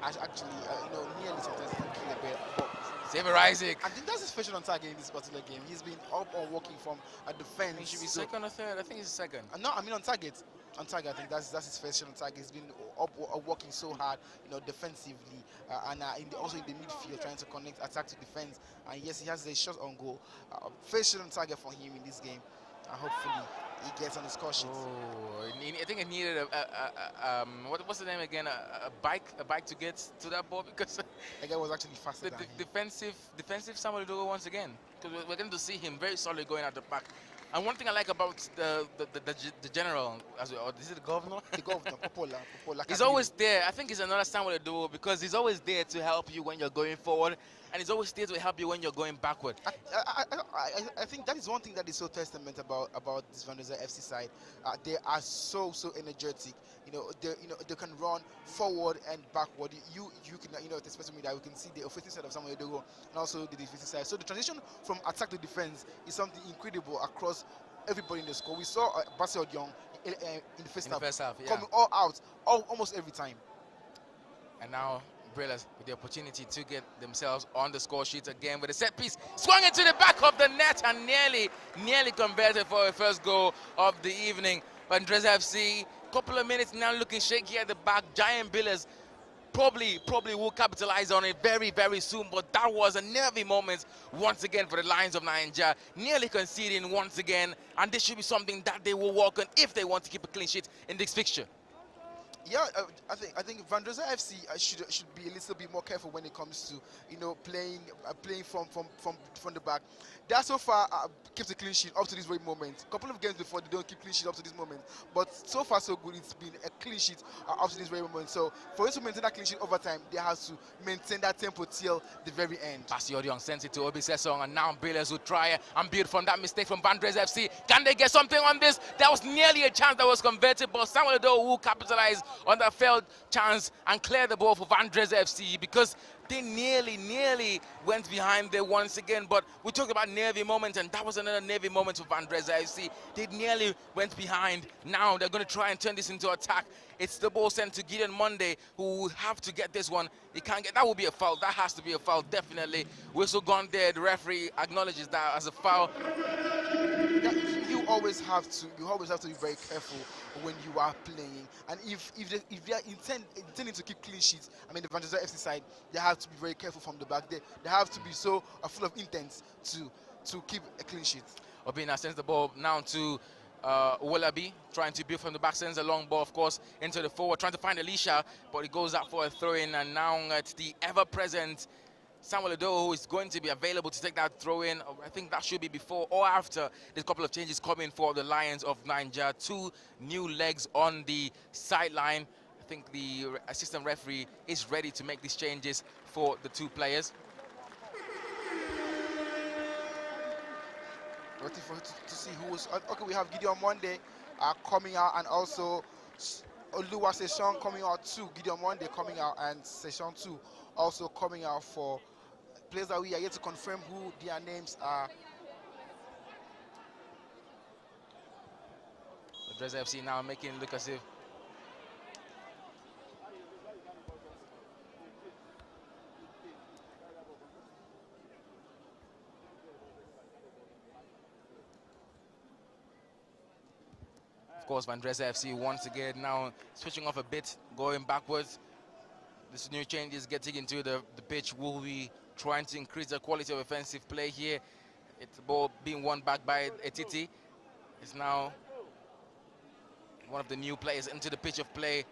Actually, nearly sometimes he can kill a bit. But Xavier Isaac. I think that's his first on target in this particular game. He's been up on working from a defense. He should be second or third. I think he's second. No, I mean on target. On target, I think that's his first shot on target. He's been up working so hard, defensively, and also in the midfield, trying to connect attack to defense. And yes, he has a shot on goal. First shot on target for him in this game, and hopefully he gets on the score sheet. Oh, I think it needed what's the name again? A bike to get to that ball, because The guy was actually faster than him. defensive Samuel Dogo once again, because we're going to see him very solid going at the back. And one thing I like about the general, or is it the governor? The governor, Popola. He's always there. I think he's another Samuel Dogo, because he's always there to help you when you're going forward, and he's always there to help you when you're going backward. I think that is one thing that is so testament about this Vandrezzer FC side. They are so energetic. They can run forward and backward. You can especially that we can see the offensive side of Samuel Dogo and also the defensive side. So the transition from attack to defense is something incredible across everybody in the score. We saw Basil Young in the first half yeah, coming all out almost every time. And now Brillars with the opportunity to get themselves on the score sheet again with a set piece, swung into the back of the net and nearly converted for a first goal of the evening. Vandrezzer FC, couple of minutes now looking shaky at the back. Giant Brillars probably will capitalize on it very soon, but that was a nervy moment once again for the Lions of Nigeria, nearly conceding once again, and this should be something that they will work on if they want to keep a clean sheet in this fixture. Yeah, I think Vandrezzer FC should be a little bit more careful when it comes to playing from the back. They are so far kept a clean sheet up to this very moment. A couple of games before they don't keep clean sheet up to this moment, but so far so good. It's been a clean sheet up to this very moment. So for us to maintain that clean sheet over time, they have to maintain that tempo till the very end. Basil Young sends it to Obi Sesong, and now Brillars will try and build from that mistake from Vandrezzer FC. Can they get something on this? There was nearly a chance that was converted, but Samuel Doe will capitalize on that failed chance and clear the ball for Vandrezzer FC, because they nearly went behind there once again. But we talked about nervy moments, and that was another nervy moment for Vandrezzer FC. They nearly went behind. Now they're going to try and turn this into attack. It's the ball sent to Gideon Monday, who will have to get this one. He can't get that. Will be a foul. That has to be a foul, definitely. Whistle gone there. The referee acknowledges that as a foul. You always have to be very careful when you are playing, and if they are intending to keep clean sheets, I mean the Vandrezzer FC side, they have to be very careful from the back. They have to be so full of intent to keep a clean sheet. Obina sends the ball now to Wallaby, trying to build from the back, sends a long ball, of course, into the forward, trying to find Alicia, but he goes out for a throw-in, and now it's the ever-present Samuel Edo, who is going to be available to take that throw-in. I think that should be before or after there's a couple of changes coming for the Lions of Nigeria. 2 new legs on the sideline. I think the assistant referee is ready to make these changes for the 2 players. Waiting to see who was okay. We have Gideon Monday coming out, and also Oluwa Session coming out too. Gideon Monday coming out, and Session 2 also coming out for players that we are yet to confirm who their names are. Vandrezzer FC now making it look as if of course Vandrezzer FC once again now switching off a bit, going backwards. This new change is getting into the pitch. Will we trying to increase the quality of offensive play here? It's the ball being won back by Etiti. It's now one of the new players into the pitch of play.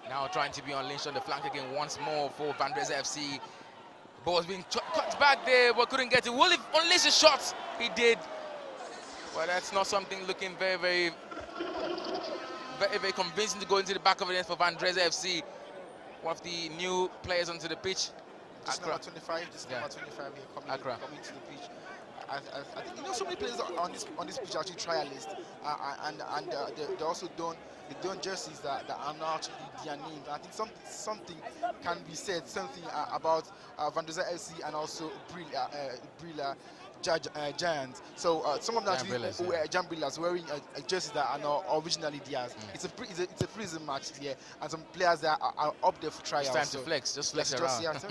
Now trying to be unleashed on the flank again once more for Vandrezzer FC. Ball's being cut back there, but couldn't get it. Will he unleash a shot? He did. Well, that's not something looking very convincing to go into the back of the net for Vandrezzer FC. One of the new players onto the pitch. This number 25. This number 25 here coming to the pitch. I think so many players on this pitch are actually trialists, and they also don't jerseys that are not actually their names. I think something can be said, something about Vandrezzer FC and also Brillars. Giants. So some of them actually wear Brillars wearing jerseys that are not originally theirs. It's a prison match here, and some players that are up there for trials. It's time to flex, just flex around.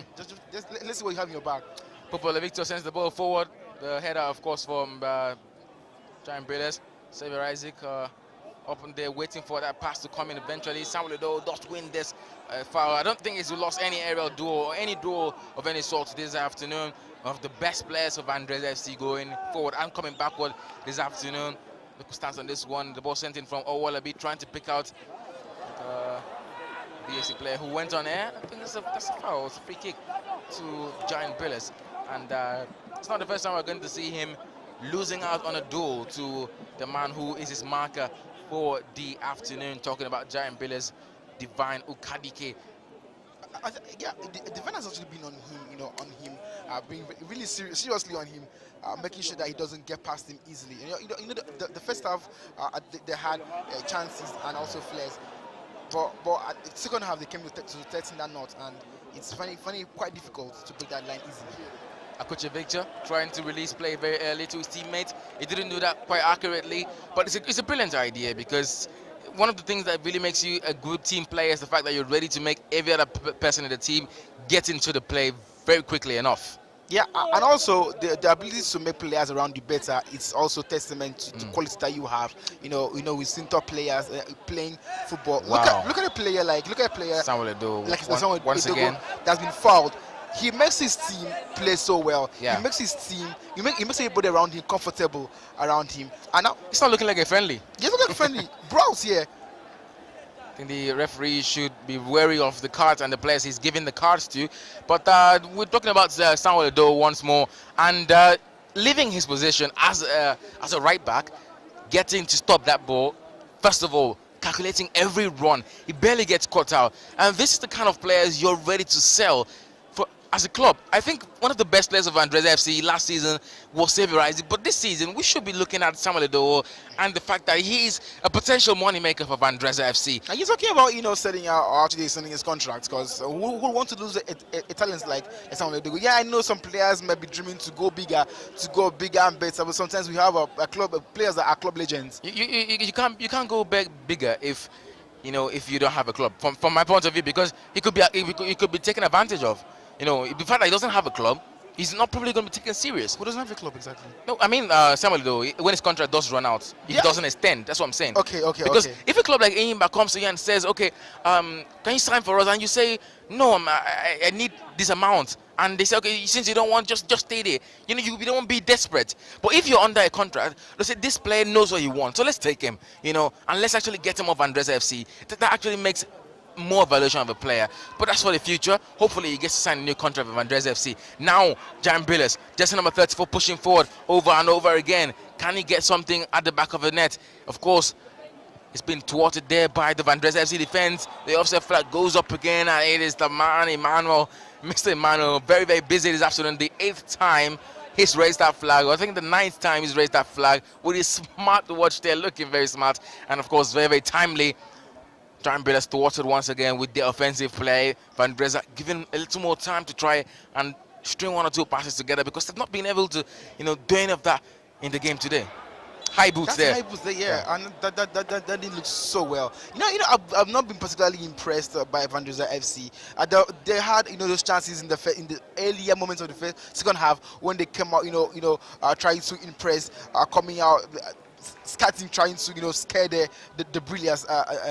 Just let's see what you have in your bag. Popola Victor sends the ball forward. The header, of course, from Giant Brillars. Xavier Isaac up in there waiting for that pass to come in eventually. Samuel Edo does win this foul. I don't think he's lost any aerial duel or any duel of any sort this afternoon. One of the best players of Vandrezzer FC going forward and coming backward this afternoon. Look who stands on this one. The ball sent in from Owolabi, trying to pick out the BSC player who went on air. I think that's a foul. It's a free kick to Giant Brillars. And it's not the first time we're going to see him losing out on a duel to the man who is his marker for the afternoon. Talking about Giant Brillars, Divine Ukadike. Yeah, the defender has actually been on him, being really seriously on him, making sure that he doesn't get past him easily. The first half they had chances and also flares, but at the second half they came to testing that knot, and it's funny quite difficult to break that line easily. Akoche Victor trying to release play very early to his teammate. He didn't do that quite accurately, but it's a brilliant idea, because one of the things that really makes you a good team player is the fact that you're ready to make every other person in the team get into the play very quickly enough. Yeah, and also the ability to make players around you better. It's also testament to the quality that you have. We've seen top players playing football. Wow. Look at a player Samuel Edo, once again that's been fouled. He makes his team play so well. Yeah. He makes his team, he makes everybody around him comfortable around him. And now it's not looking like a friendly. He's looking like a friendly. Browse here. I think the referee should be wary of the cards and the players he's giving the cards to. But we're talking about Samuel Edo once more, and leaving his position as a right back, getting to stop that ball. First of all, calculating every run. He barely gets caught out. And this is the kind of players you're ready to sell as a club. I think one of the best players of Vandrezzer FC last season was Xavier Isaac, but this season we should be looking at Samuel Edo and the fact that he is a potential moneymaker for Vandrezzer FC. And you're talking about selling out or actually selling his contract, because who want to lose talents like Samuel Edo? Yeah, I know some players may be dreaming to go bigger and better, but sometimes we have a club players that are club legends. You can't go bigger if you don't have a club. From my point of view, because he could be taken advantage of. The fact that he doesn't have a club, he's not probably going to be taken serious. Who doesn't have a club exactly? No, I mean Samuel Edo, when his contract does run out, it doesn't extend. That's what I'm saying. Okay. Because if a club like Enyimba comes to you and says, okay, can you sign for us? And you say, no, I need this amount. And they say, okay, since you don't want, just stay there. You don't be desperate. But if you're under a contract, they say this player knows what he wants, so let's take him. And let's actually get him off Vandrezzer FC. That actually makes more evaluation of a player, but that's for the future. Hopefully he gets to sign a new contract with Vandrezzer FC. Now Giant Brillars, jersey number 34, pushing forward over and over again. Can he get something at the back of the net? Of course, it's been thwarted there by the Vandrezzer FC defense. The offside flag goes up again, and it is the man Emmanuel, Mr. Emmanuel, very, very busy this afternoon. The 8th time he's raised that flag. I think the 9th time he's raised that flag with his smart watch there, looking very smart, and of course very, very timely. Giant Brillars thwarted once again with the offensive play. Vandrezzer giving a little more time to try and string one or two passes together, because they've not been able to, do any of that in the game today. High boots there. High boots there, yeah. And that didn't look so well. I've not been particularly impressed by Vandrezzer FC. They had those chances in the earlier moments of the second half when they came out, trying to impress, coming out. Trying to scare the Brillars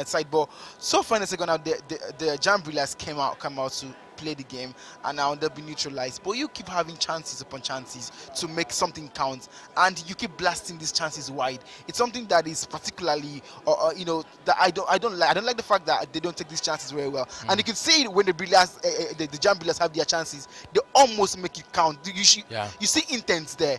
side ball. So far in the second half, the Giant Brillars came out to play the game, and now they'll be neutralized. But you keep having chances upon chances to make something count, and you keep blasting these chances wide. It's something that is particularly, that I don't like. I don't like the fact that they don't take these chances very well. And you can see it when the Brillars, the Giant Brillars have their chances, they almost make it count. You see intent there.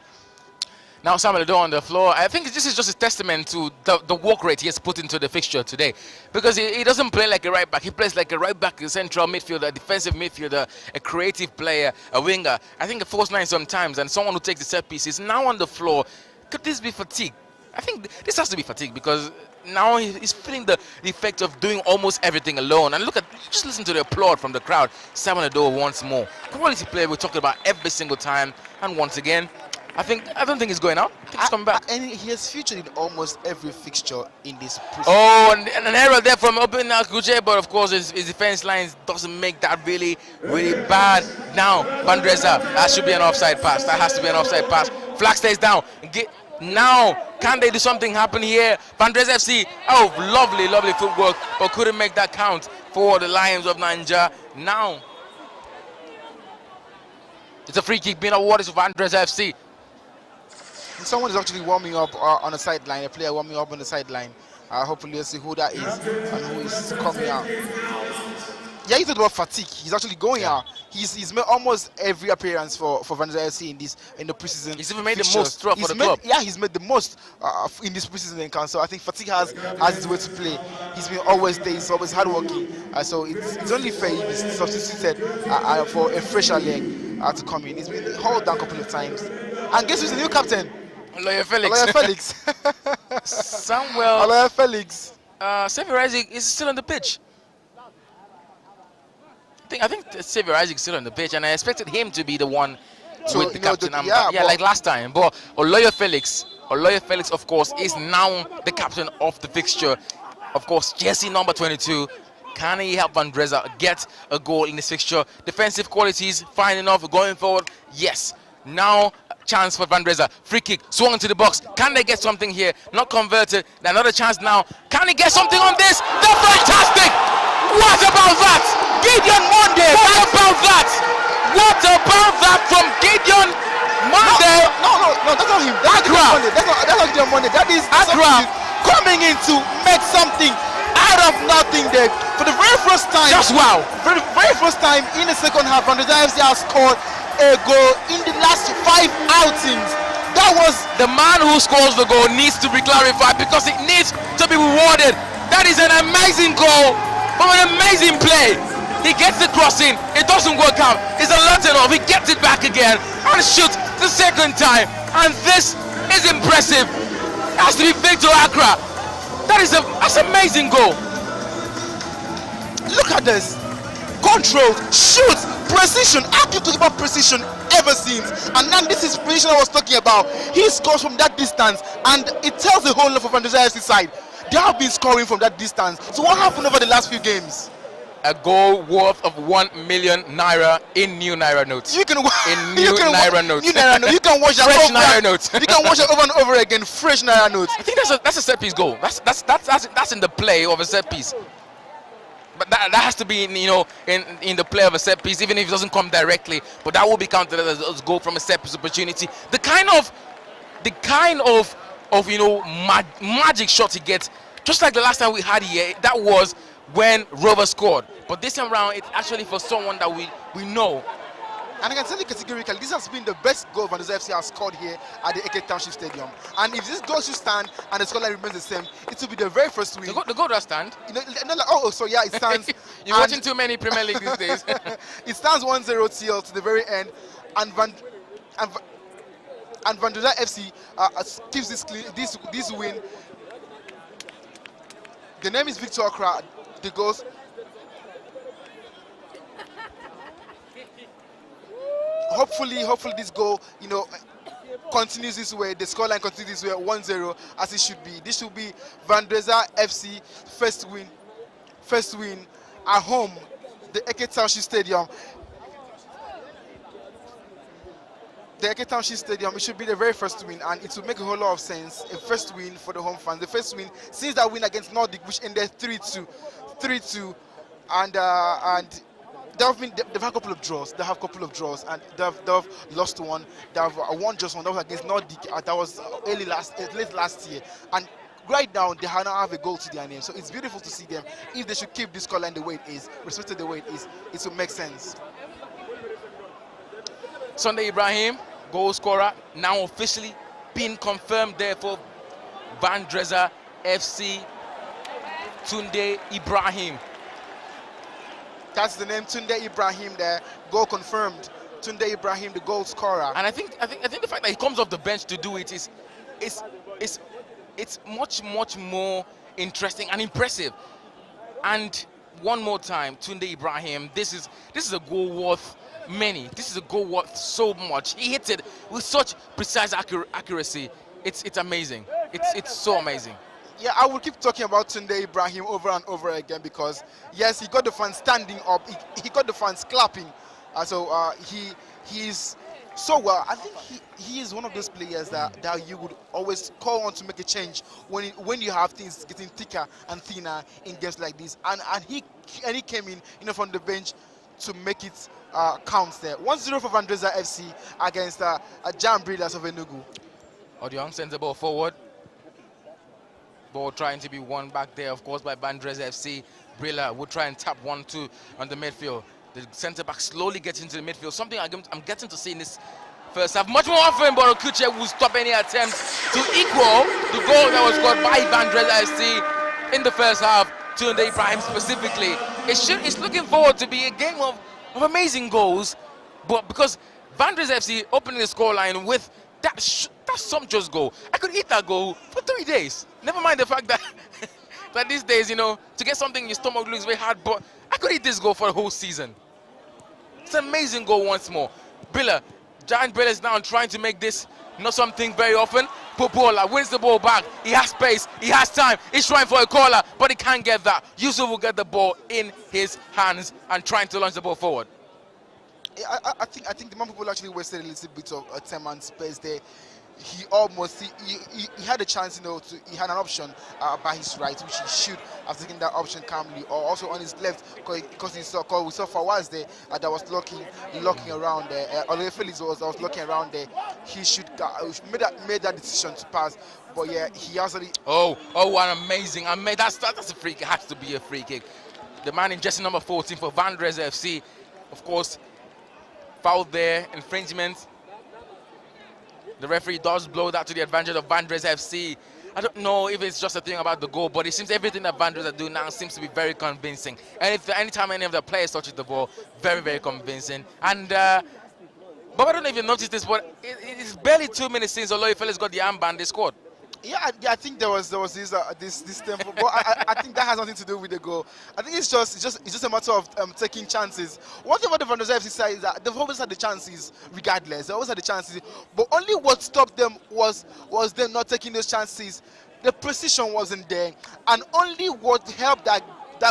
Now Samuel Eto'o on the floor. I think this is just a testament to the work rate he has put into the fixture today. Because he doesn't play like a right back. He plays like a right back, a central midfielder, a defensive midfielder, a creative player, a winger. I think a false nine sometimes, and someone who takes the set piece is now on the floor. Could this be fatigue? I think this has to be fatigue because now he's feeling the effect of doing almost everything alone. And look at, just listen to the applaud from the crowd. Samuel Eto'o once more. Quality player we're talking about every single time. And once again, I don't think he's going out. I think he's coming back. And he has featured in almost every fixture in this preseason. Oh, and an error there from Open Kuche, but of course his defense lines doesn't make that really bad. Now, Vandrezzer, that should be an offside pass. That has to be an offside pass. Flag stays down. Now, can they do something happen here? Vandrezzer FC, oh, lovely footwork, but couldn't make that count for the Lions of Nigeria. Now, it's a free kick being awarded to Vandrezzer FC. Someone is actually warming up on the sideline, a player warming up on the sideline. Hopefully we'll see who that is and who is coming out. Yeah, you talked about fatigue. He's actually going out. He's made almost every appearance for Vandrezzer FC in the preseason. He's even made the most throughout for the club. Yeah, he's made the most in this preseason encounter. So I think fatigue has its way to play. He's been always there. He's always hardworking. So it's only fair if he's substituted for a fresher leg to come in. He's been hauled down a couple of times. And guess who's the new captain? Aloya Felix. Aloya Felix. Samuel. Aloya Felix. Xavier Isaac is still on the pitch. I think Xavier Isaac is still on the pitch, and I expected him to be the one with the captain. Like last time. But Aloya Felix, of course, is now the captain of the fixture. Of course, jersey number 22. Can he help Vandrezzer get a goal in this fixture? Defensive qualities, fine enough. Going forward, yes. Now, chance for Vandrezzer. Free kick, swung into the box. Can they get something here? Not converted. Another chance now. Can he get something on this? They're fantastic! What about that? Gideon Monday! What about that? What about that from Gideon Monday? No, that's not him. That's not Gideon Monday. That is Accra coming in to make something out of nothing there. For the very first time. Just wow. For the very first time in the second half, Vandrezzer FC has scored a goal in the last 5 outings. That was the man who scores the goal needs to be clarified because it needs to be rewarded. That is an amazing goal from an amazing play. He gets the crossing, it doesn't work out. It's a lot enough. He gets it back again and shoots the second time. And this is impressive. It has to be Victor Accra. That's an amazing goal. Look at this. Control, shoot, precision. How can you talk about precision ever since? And then this is precision I was talking about. He scores from that distance, and it tells the whole lot of Vandrezzer FC side. They have been scoring from that distance. So what happened over the last few games? A goal worth of 1 million naira in new naira notes. You can naira notes. New naira notes. You can watch that fresh over. Naira notes. You can watch it over and over again. Fresh naira notes. I think that's a set piece goal. That's in the play of a set piece. But that has to be in the play of a set piece, even if it doesn't come directly. But that will be counted as a goal from a set piece opportunity. The kind of magic shot he gets, just like the last time we had here. That was when Rover scored. But this time around, it's actually for someone that we know. And I can tell you categorically, this has been the best goal Vandrezzer FC has scored here at the AK Township Stadium. And if this goal should stand and the scoreline remains the same, it will be the very first win. The goal does stand. It stands. You're watching too many Premier League these days. It stands 1-0 till to the very end. And Vandrezzer FC keeps this win. The name is Victor Accra. The goals. Hopefully this goal, continues this way. The scoreline continues this way, 1-0 as it should be. This should be Vandrezzer FC first win at home, the AK Township Stadium. The AK Township Stadium, it should be the very first win, and it will make a whole lot of sense. A first win for the home fans. The first win since that win against Nordic, which ended 3-2, and they've had a couple of draws. They have a couple of draws, and they've lost one. They've won just one. That was against Nordic. That was late last year. And right now, they now have a goal to their name. So it's beautiful to see them. If they should keep this scoreline the way it is, respected the way it is, it will make sense. Sunday Ibrahim, goal scorer, now officially been confirmed there for Vandrezzer FC. Tunde Ibrahim. That's the name, Tunde Ibrahim there. Goal confirmed. Tunde Ibrahim, the goal scorer. And I think the fact that he comes off the bench to do it is much more interesting and impressive. And one more time, Tunde Ibrahim, this is a goal worth many. This is a goal worth so much. He hits it with such precise accuracy. It's amazing. It's so amazing. Yeah, I will keep talking about Tunde Ibrahim over and over again because yes, he got the fans standing up. He got the fans clapping. He's so well. I think he is one of those players that you would always call on to make a change when you have things getting thicker and thinner in games like this. And he came in, from the bench to make it count there. 1-0 for Vandrezzer FC against Brillars of Enugu. Odion sends the ball forward. Ball trying to be won back there, of course, by Vandrezzer FC. Brillars would try and tap 1-2 on the midfield. The centre back slowly gets into the midfield. Something I'm getting to see in this first half. Much more often, but Okuche will stop any attempt to equal the goal that was scored by Vandrezzer FC in the first half. Tunde Ibrahim specifically. It's looking forward to be a game of amazing goals, but because Vandrezzer FC opening the scoreline with that sumptuous goal, I could eat that goal for 3 days. Never mind the fact that that these days, to get something in your stomach looks very hard, but I could eat this goal for the whole season. It's an amazing goal once more. Giant Brillars now trying to make this not something very often. Popola wins the ball back. He has space. He has time. He's trying for a corner, but he can't get that. Yusuf will get the ball in his hands and trying to launch the ball forward. I think the man people actually wasted a little bit of time and space there. He almost he had a chance, he had an option by his right, which he should have taken that option calmly, or also on his left, because we saw Fawaz there that was looking around there. Although Felix was looking around there, he should made that decision to pass. But yeah, he actually. Oh, what amazing! That's a free kick. It has to be a free kick. The man in jersey number 14 for Vandrezzer FC, of course, fouled there, infringement. The referee does blow that to the advantage of Vandrezzer FC. I don't know if it's just a thing about the goal, but it seems everything that Vandrezzer do now seems to be very convincing. And anytime any of the players touches the ball, very, very convincing. And but I don't know if you noticed this, but it's barely 2 minutes since Oloifeles got the armband they scored. Yeah, I think there was this tempo, but I think that has nothing to do with the goal. I think it's just a matter of taking chances. One thing about the Vandrezzer FC side is that they've always had the chances, regardless. They always had the chances, but only what stopped them was them not taking those chances. The precision wasn't there, and only what helped that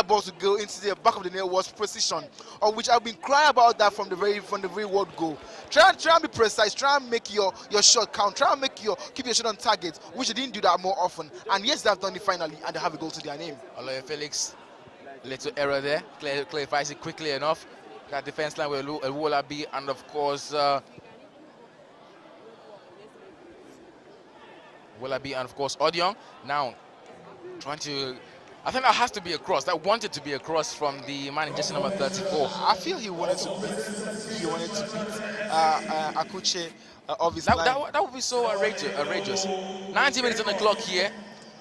ball to go into the back of the net was precision, of which I've been crying about that from the very word go. Try and be precise. Try and make your shot count. Try and keep your shot on target, which they didn't do that more often. And yes, they've done it finally, and they have a goal to their name. Aloy Felix, little error there. Clarifies it quickly enough. That defense line with Ewolabi and of course Ewolabi and of course Odion. Now trying to. I think that has to be a cross. That wanted to be a cross from the man in jersey number 34. I feel he wanted to beat Akuche of his line. That would be so outrageous. 90 minutes on the clock here.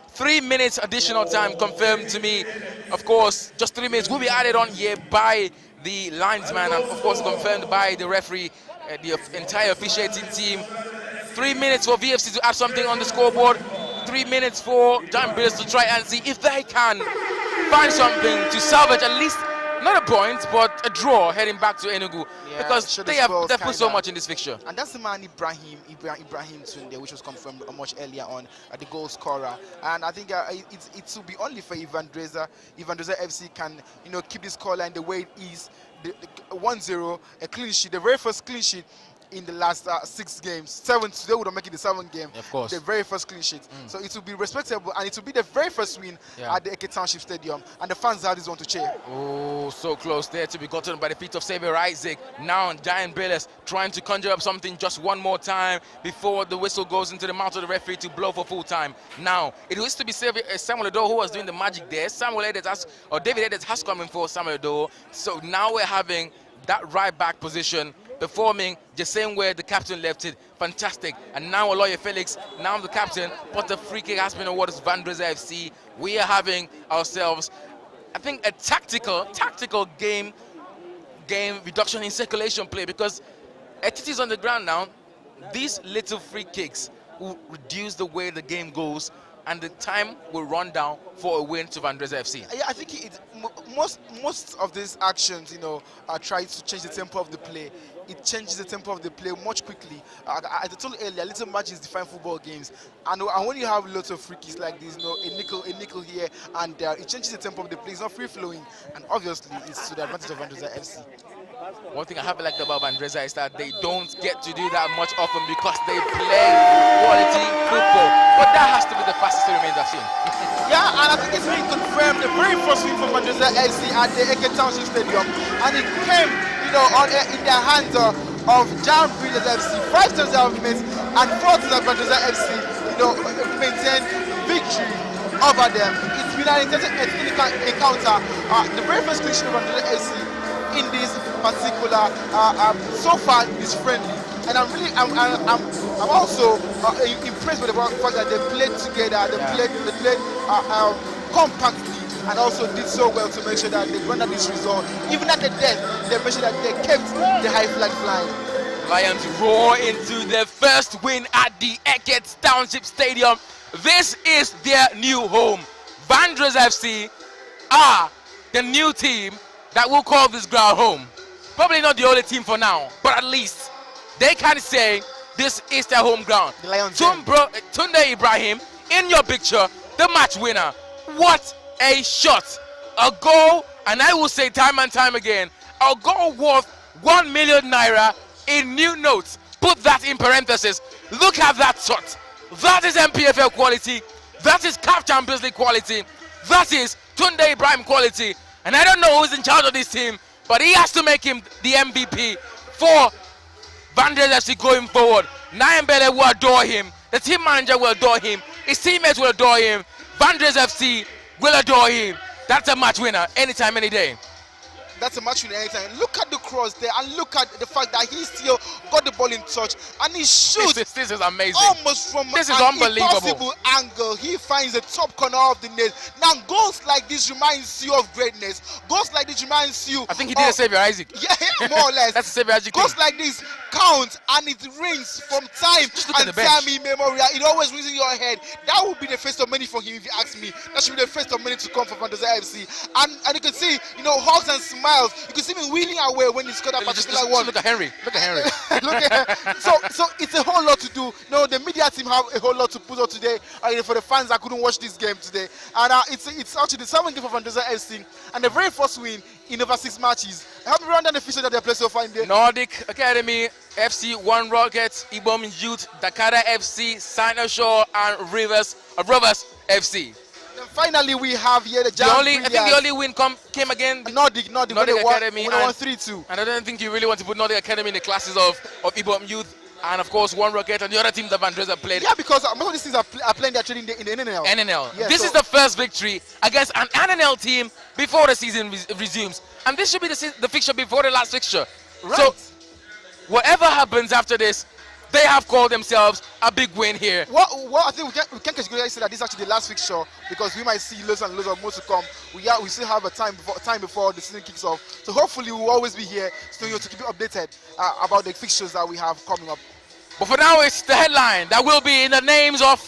3 minutes additional time confirmed to me. Of course, just 3 minutes will be added on here by the linesman and of course confirmed by the referee, the entire officiating team. 3 minutes for VFC to add something on the scoreboard. 3 minutes for Giant Brillars to try and see if they can find something to salvage at least not a point but a draw heading back to Enugu, because they've put so much in this fixture. And that's the man Ibrahim Tunde, which was confirmed much earlier on, the goal scorer. And I think it will be only for Vandrezzer. If Vandrezzer FC can keep this scoreline the way it is, the 1-0, a clean sheet, the very first clean sheet in the last 6 games. 7, today would make it the 7th game. Of course. The very first clean sheet. So it will be respectable, and it will be the very first win at the Eke Township Stadium. And the fans out this one to cheer. Oh, so close there to be gotten by the feet of Xavier Isaac. Now Giant Brillars trying to conjure up something just one more time before the whistle goes into the mouth of the referee to blow for full time. Now, it used to be Samuel Edo who was doing the magic there. David Edwards has come in for Samuel Edo. So now we're having that right back position performing the same way the captain left it. Fantastic. And now Oloye Felix, now the captain, but the free kick has been awarded to Vandrezzer FC. We are having ourselves, I think, a tactical game reduction in circulation play, because it is on the ground now. These little free kicks will reduce the way the game goes, and the time will run down for a win to Vandrezzer FC. Yeah, I think most of these actions, are trying to change the tempo of the play. It changes the tempo of the play much quickly. As I told you earlier, little matches define football games, and when you have lots of free kicks like this, a nickel here and there, it changes the tempo of the play. It's not free flowing, and obviously it's to the advantage of Vandrezzer FC. One thing I have liked about Vandrezzer is that they don't get to do that much often because they play quality football. But that has to be the fastest it remains I've seen. Yeah, and I think it's been confirmed the very first win for Vandrezzer FC at the Eke Township Stadium, and it came, in the hands of Giant Brillars FC. 5 times they have missed, and 4 times Vandrezzer FC, maintained victory over them. It's been an intense encounter. The very first clinch of Vandrezzer FC in this particular so far is friendly, and I'm also impressed with the fact that they played together, they played compactly, and also did so well to make sure that they rendered this result. Even at the death, they made sure that they kept the high flag flying. Lions roar into their first win at the Eke Township Stadium. This is their new home. Vandrezzer FC are the new team that will call this ground home. Probably not the only team for now, but at least they can say this is their home ground. Tunde Ibrahim, in your picture, the match winner. What a shot! A goal, and I will say time and time again, a goal worth 1 million naira in new notes. Put that in parentheses. Look at that shot. That is MPFL quality. That is CAF Champions League quality. That is Tunde Ibrahim quality. And I don't know who's in charge of this team, but he has to make him the MVP for Vandrezzer FC going forward. Nayambele will adore him. The team manager will adore him. His teammates will adore him. Vandrezzer FC will adore him. That's a match winner anytime, any day. That's a match winner anytime. Look at the cross there, and look at the fact that he still got the ball in touch, and he shoots. This is amazing. Almost from this is an unbelievable impossible angle. He finds the top corner of the net. Now, goals like this reminds you of greatness. Goals like this reminds you. I think he did a Savior Isaac. Yeah, more or less. That's a Savior Isaac. Goals like this count, and it rings from time and time immemorial. It always rings in your head. That would be the first of many for him, if you ask me. That should be the first of many to come from Vandrezzer FC. And you can see, hugs and smiles. You can see him wheeling away when he scored that particular one. Look at Henry. Look at Henry. Look at so it's a whole lot to do. The media team have a whole lot to put on today. For the fans that couldn't watch this game today, and it's actually the 7th game for Vandrezzer FC and the very first win in over 6 matches. Help me run down the features that they play so far in there. Nordic Academy FC, One Rockets, Ibom Youth, Dakara FC, Sinoshaw, and Rovers FC. Then finally, we have here the Giant Brillars. I think the only win came again. Nordic Academy, and 1-3-2. And I don't think you really want to put Nordic Academy in the classes of Ibom Youth, and of course One Rocket and the other team that Vandrezzer played. Yeah, because most of these teams are playing their training in the NNL. Yeah, this is the first victory against an NNL team before the season resumes, and this should be the fixture before the last fixture. Right. So whatever happens after this, they have called themselves a big win here. Well, I think we can categorically say that this is actually the last fixture, because we might see loads and loads of more to come. We still have a time before the season kicks off. So hopefully we'll always be here to keep you updated about the fixtures that we have coming up. But for now, it's the headline that will be in the names of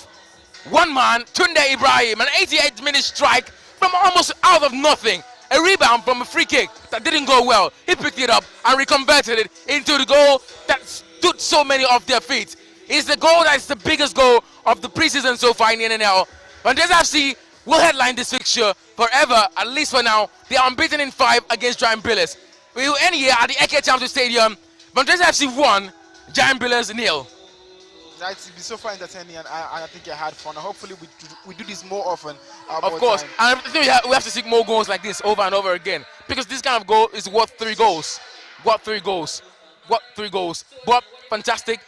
one man, Tunde Ibrahim, an 88-minute strike from almost out of nothing. A rebound from a free kick that didn't go well. He picked it up and reconverted it into the goal that stood so many off their feet. It's the goal that's the biggest goal of the preseason so far in the NNL. Vandrezzer FC will headline this fixture forever, at least for now. They are unbeaten in 5 against Giant Brillars. We will end here at the Eke Township Stadium. Vandrezzer FC 1, Giant Brillars 0. It's been so far entertaining, and I think I had fun. Hopefully we do this more often. Of course, and I think we have to see more goals like this over and over again, because this kind of goal is worth 3 goals. What 3 goals? But fantastic.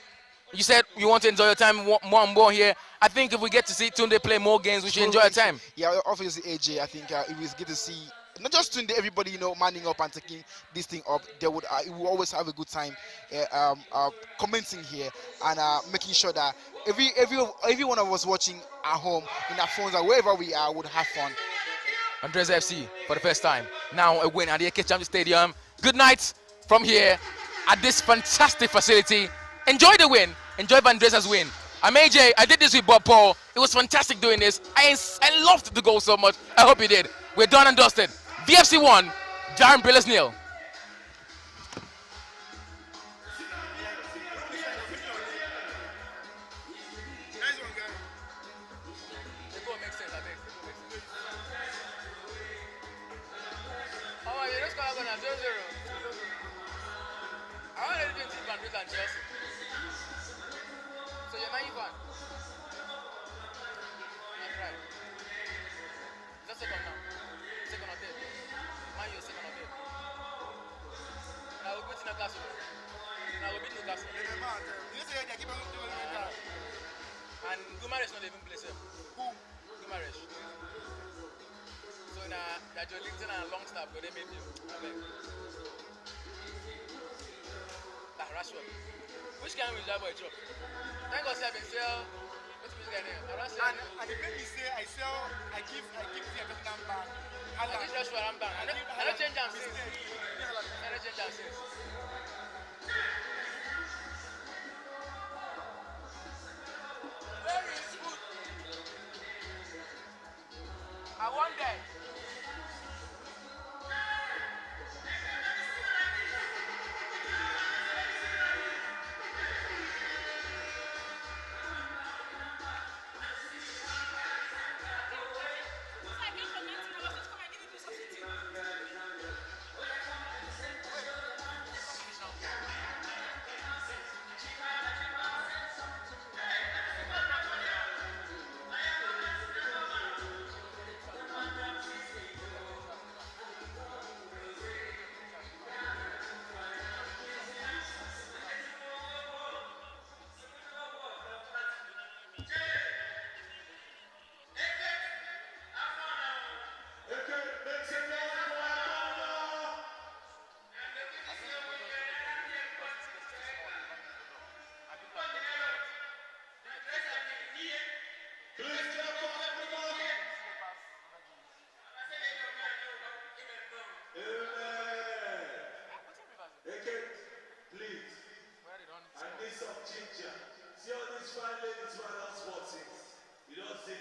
You said you want to enjoy your time more and more here. I think if we get to see Tunde play more games, we should enjoy our time. Yeah, obviously AJ, I think it was good to see not just Tunde, everybody, manning up and taking this thing up, they would always have a good time commenting here and making sure that every one of us watching at home, in our phones, or wherever we are, would have fun. Vandrezzer FC for the first time. Now a win at the AK Champions Stadium. Good night from here at this fantastic facility. Enjoy the win. Enjoy Vandrezzer's win. I'm AJ. I did this with Bob Paul. It was fantastic doing this. I loved the goal so much. I hope you did. We're done and dusted. VFC 1, Brillars 0. So you're Man U fan? Right. Is that second now? Second or third? Man U second or third? Now we'll go to Newcastle. Now we'll beat Newcastle. And Gumaresh not even play same. Who? Gumaresh. So now Joe Linton and Longstaff go they make him. Rashford. Which can we drive by a truck? Thank God I've been sell. What's this guy name? And the baby say I give the Tottenham back. I give Rashford I'm back. I don't change them since. I don't change them since. Where is food? I want that. Some ginger. See all these fine ladies right on sports. You don't see